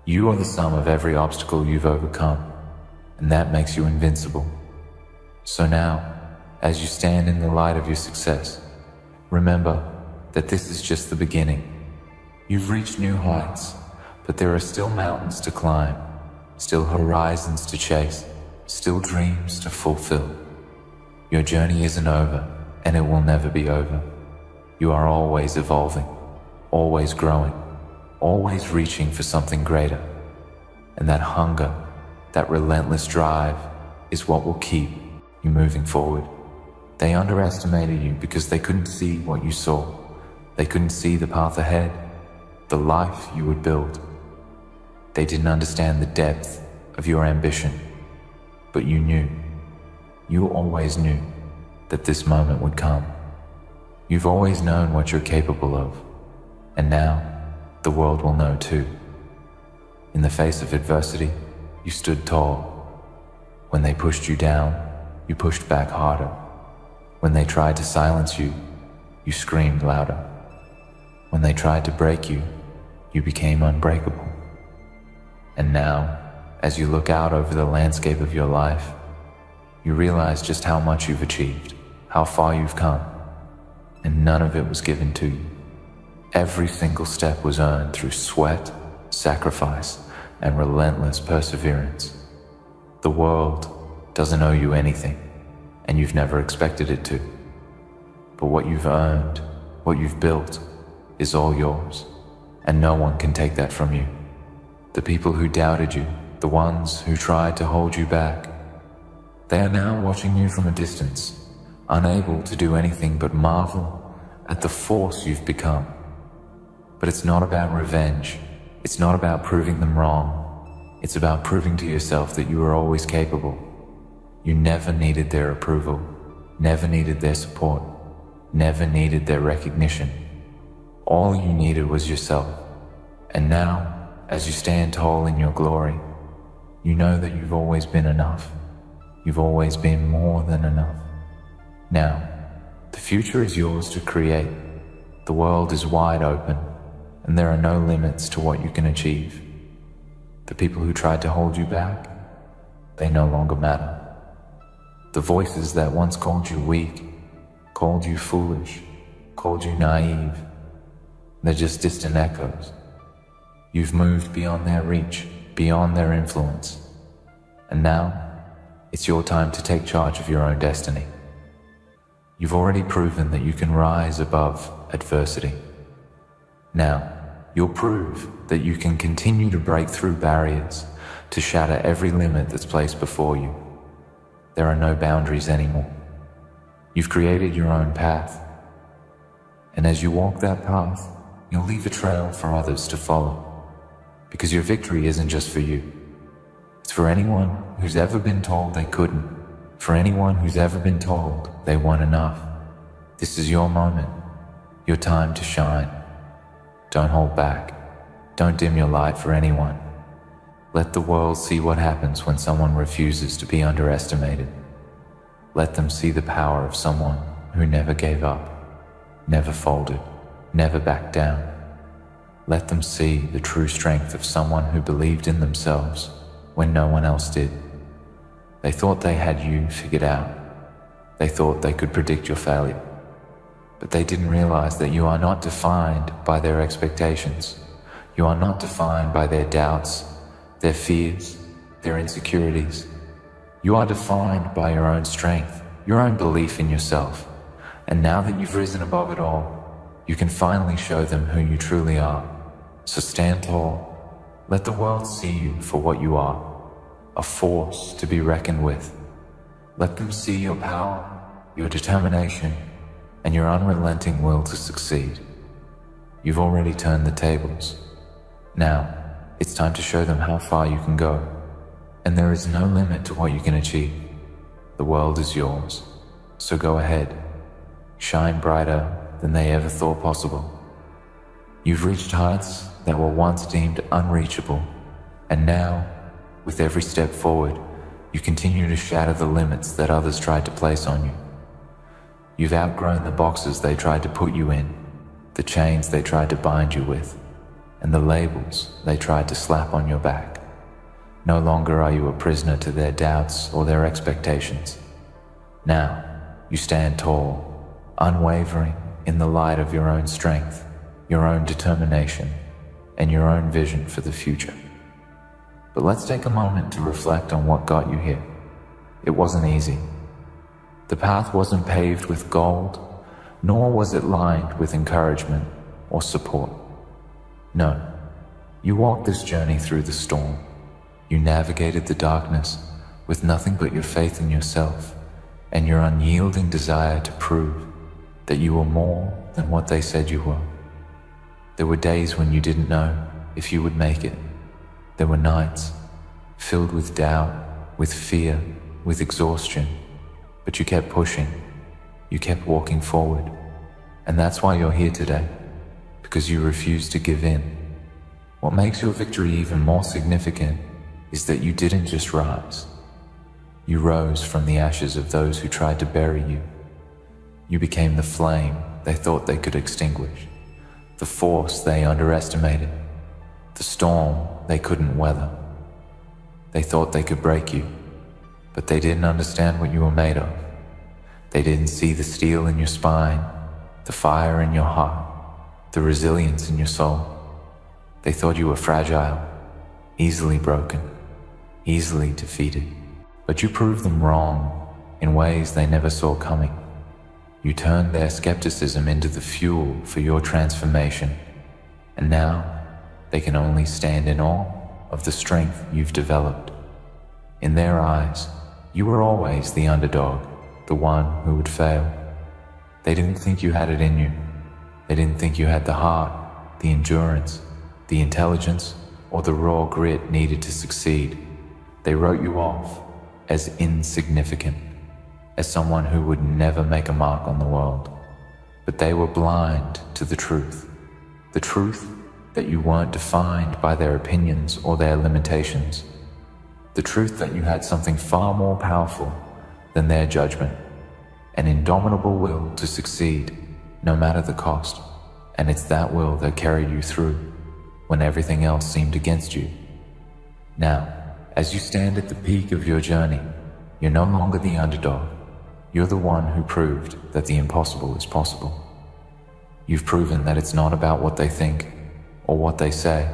You are the sum of every obstacle you've overcome, and that makes you invincible. So now, as you stand in the light of your success, remember that this is just the beginning. You've reached new heights, but there are still mountains to climb, still horizons to chase, still dreams to fulfill. Your journey isn't over, and it will never be over. You are always evolving, always growing, always reaching for something greater. And that hunger, that relentless drive, is what will keep you moving forward. They underestimated you because they couldn't see what you saw. They couldn't see the path ahead, the life you would build. They didn't understand the depth of your ambition, but you knew. You always knew that this moment would come. You've always known what you're capable of, and now the world will know too. In the face of adversity, you stood tall. When they pushed you down, you pushed back harder. When they tried to silence you, you screamed louder. When they tried to break you, you became unbreakable. And now, as you look out over the landscape of your life, you realize just how much you've achieved, how far you've come, and none of it was given to you. Every single step was earned through sweat, sacrifice, and relentless perseverance. The world doesn't owe you anything, and you've never expected it to. But what you've earned, what you've built, is all yours, and no one can take that from you. The people who doubted you, the ones who tried to hold you back, they are now watching you from a distance, unable to do anything but marvel at the force you've become. But it's not about revenge. It's not about proving them wrong. It's about proving to yourself that you are always capable. You never needed their approval, never needed their support, never needed their recognition. All you needed was yourself. And now, as you stand tall in your glory, you know that you've always been enough. You've always been more than enough. Now, the future is yours to create. The world is wide open, and there are no limits to what you can achieve. The people who tried to hold you back, they no longer matter. The voices that once called you weak, called you foolish, called you naive, they're just distant echoes. You've moved beyond their reach, beyond their influence. And now, it's your time to take charge of your own destiny. You've already proven that you can rise above adversity. Now, you'll prove that you can continue to break through barriers, to shatter every limit that's placed before you. There are no boundaries anymore. You've created your own path. And as you walk that path, you'll leave a trail for others to follow. Because your victory isn't just for you. It's for anyone who's ever been told they couldn't. For anyone who's ever been told they weren't enough. This is your moment. Your time to shine. Don't hold back. Don't dim your light for anyone. Let the world see what happens when someone refuses to be underestimated. Let them see the power of someone who never gave up, never folded, never backed down. Let them see the true strength of someone who believed in themselves when no one else did. They thought they had you figured out. They thought they could predict your failure. But they didn't realize that you are not defined by their expectations. You are not defined by their doubts, their fears, their insecurities. You are defined by your own strength, your own belief in yourself. And now that you've risen above it all, you can finally show them who you truly are. So stand tall. Let the world see you for what you are, a force to be reckoned with. Let them see your power, your determination, and your unrelenting will to succeed. You've already turned the tables. Now, it's time to show them how far you can go. And there is no limit to what you can achieve. The world is yours. So go ahead. Shine brighter than they ever thought possible. You've reached heights that were once deemed unreachable. And now, with every step forward, you continue to shatter the limits that others tried to place on you. You've outgrown the boxes they tried to put you in, the chains they tried to bind you with, and the labels they tried to slap on your back. No longer are you a prisoner to their doubts or their expectations. Now, you stand tall, unwavering in the light of your own strength, your own determination, and your own vision for the future. But let's take a moment to reflect on what got you here. It wasn't easy. The path wasn't paved with gold, nor was it lined with encouragement or support. No, you walked this journey through the storm. You navigated the darkness with nothing but your faith in yourself and your unyielding desire to prove that you were more than what they said you were. There were days when you didn't know if you would make it. There were nights filled with doubt, with fear, with exhaustion, but you kept pushing. You kept walking forward. And that's why you're here today, because you refused to give in. What makes your victory even more significant is that you didn't just rise. You rose from the ashes of those who tried to bury you. You became the flame they thought they could extinguish, the force they underestimated, the storm they couldn't weather. They thought they could break you, but they didn't understand what you were made of. They didn't see the steel in your spine, the fire in your heart, the resilience in your soul. They thought you were fragile, easily broken, easily defeated. But you proved them wrong in ways they never saw coming. You turned their skepticism into the fuel for your transformation. And now they can only stand in awe of the strength you've developed. In their eyes, you were always the underdog, the one who would fail. They didn't think you had it in you. They didn't think you had the heart, the endurance, the intelligence, or the raw grit needed to succeed. They wrote you off as insignificant, as someone who would never make a mark on the world. But they were blind to the truth that you weren't defined by their opinions or their limitations, the truth that you had something far more powerful than their judgment, an indomitable will to succeed no matter the cost. And it's that will that carried you through when everything else seemed against you. Now, as you stand at the peak of your journey, you're no longer the underdog. You're the one who proved that the impossible is possible. You've proven that it's not about what they think, or what they say,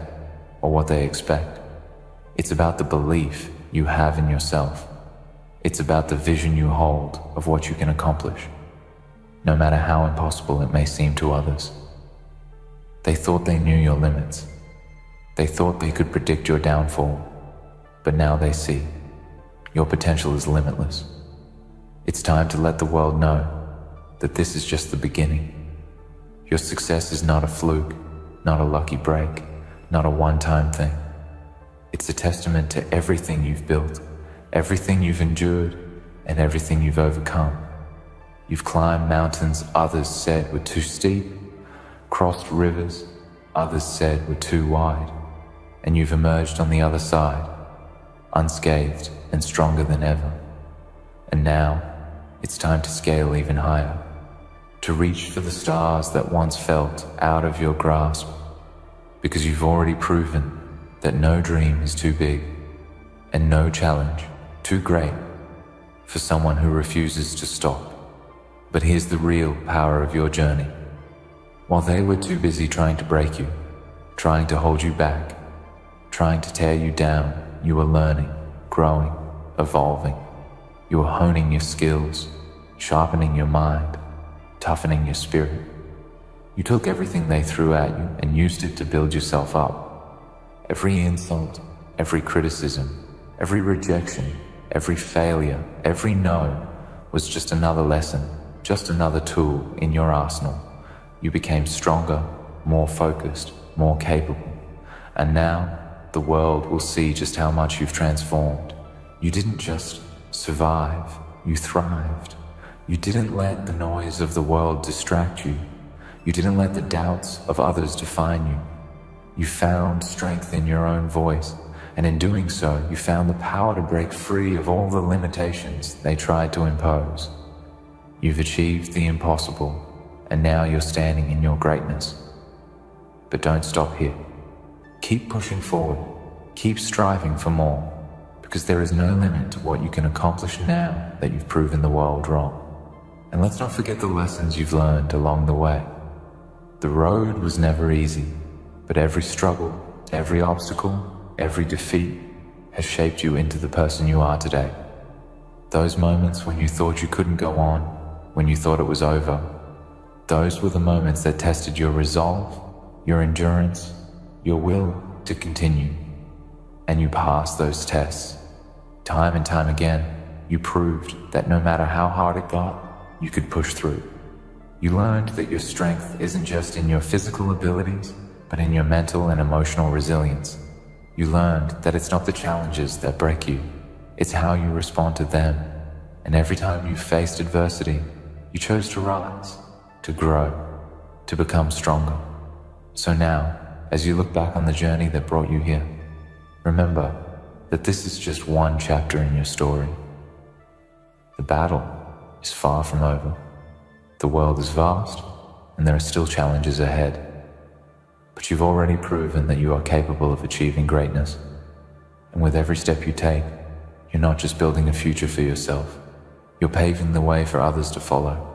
or what they expect. It's about the belief you have in yourself. It's about the vision you hold of what you can accomplish, no matter how impossible it may seem to others. They thought they knew your limits. They thought they could predict your downfall. But now they see your potential is limitless. It's time to let the world know that this is just the beginning. Your success is not a fluke, not a lucky break, not a one-time thing. It's a testament to everything you've built, everything you've endured, and everything you've overcome. You've climbed mountains others said were too steep, crossed rivers others said were too wide, and you've emerged on the other side, unscathed and stronger than ever. And now, It's time to scale even higher, to reach for the stars that once felt out of your grasp, because you've already proven that no dream is too big and no challenge too great for someone who refuses to stop. But here's the real power of your journey. While they were too busy trying to break you, trying to hold you back, trying to tear you down, you were learning, growing, evolving. You were honing your skills, sharpening your mind, toughening your spirit. You took everything they threw at you and used it to build yourself up. Every insult, every criticism, every rejection, every failure, every no was just another lesson, just another tool in your arsenal. You became stronger, more focused, more capable. And now the world will see just how much you've transformed. You didn't just survive, you thrived. You didn't let the noise of the world distract you. You didn't let the doubts of others define you. You found strength in your own voice, and in doing so, you found the power to break free of all the limitations they tried to impose. You've achieved the impossible, and now you're standing in your greatness. But don't stop here. Keep pushing forward. Keep striving for more, because there is no limit to what you can accomplish now that you've proven the world wrong. And let's not forget the lessons you've learned along the way. The road was never easy, but every struggle, every obstacle, every defeat has shaped you into the person you are today. Those moments when you thought you couldn't go on, when you thought it was over, those were the moments that tested your resolve, your endurance, your will to continue. And you passed those tests. Time and time again, you proved that no matter how hard it got, you could push through. You learned that your strength isn't just in your physical abilities, but in your mental and emotional resilience. You learned that it's not the challenges that break you, it's how you respond to them. And every time you faced adversity, you chose to rise, to grow, to become stronger. So now, as you look back on the journey that brought you here, remember that this is just one chapter in your story. The battle is far from over. The world is vast, and there are still challenges ahead. But you've already proven that you are capable of achieving greatness. And with every step you take, you're not just building a future for yourself, you're paving the way for others to follow.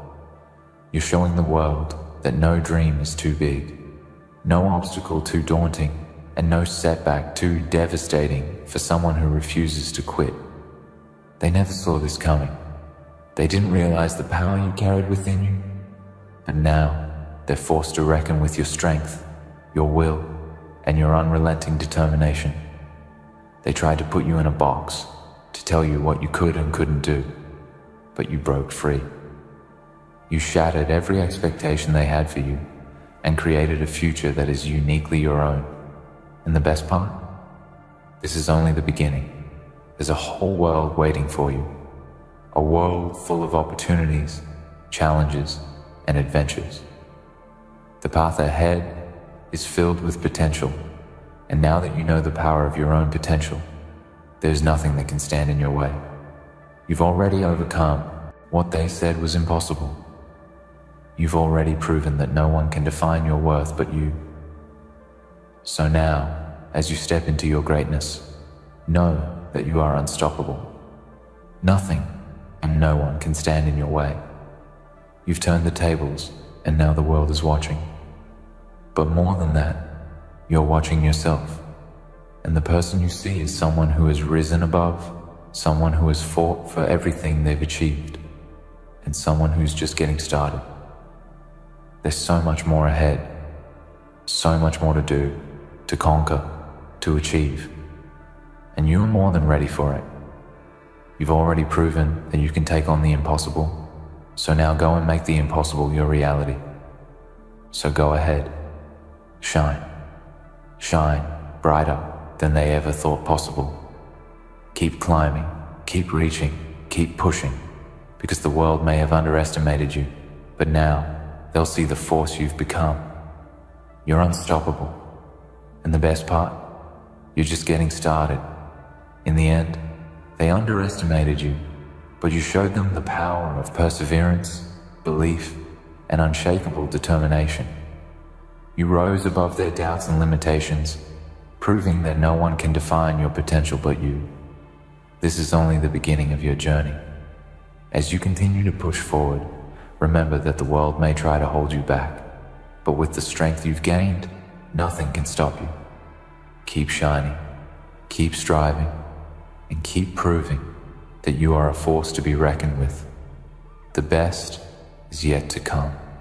You're showing the world that no dream is too big, no obstacle too daunting, and no setback too devastating for someone who refuses to quit. They never saw this coming. They didn't realize the power you carried within you, but now they're forced to reckon with your strength, your will, and your unrelenting determination. They tried to put you in a box, to tell you what you could and couldn't do, but you broke free. You shattered every expectation they had for you and created a future that is uniquely your own. And the best part? This is only the beginning. There's a whole world waiting for you. A world full of opportunities, challenges, and adventures. The path ahead is filled with potential, and now that you know the power of your own potential, there's nothing that can stand in your way. You've already overcome what they said was impossible. You've already proven that no one can define your worth but you. So now, as you step into your greatness, know that you are unstoppable. Nothing and no one can stand in your way. You've turned the tables, and now the world is watching. But more than that, you're watching yourself. And the person you see is someone who has risen above, someone who has fought for everything they've achieved, and someone who's just getting started. There's so much more ahead, so much more to do, to conquer, to achieve. And you are more than ready for it. You've already proven that you can take on the impossible, so now go and make the impossible your reality. So go ahead, shine brighter than they ever thought possible. Keep climbing, keep reaching, keep pushing, because the world may have underestimated you, but now they'll see the force you've become. You're unstoppable, and the best part, you're just getting started. In the end, they underestimated you, but you showed them the power of perseverance, belief, and unshakable determination. You rose above their doubts and limitations, proving that no one can define your potential but you. This is only the beginning of your journey. As you continue to push forward, remember that the world may try to hold you back, but with the strength you've gained, nothing can stop you. Keep shining, keep striving, and keep proving that you are a force to be reckoned with. The best is yet to come.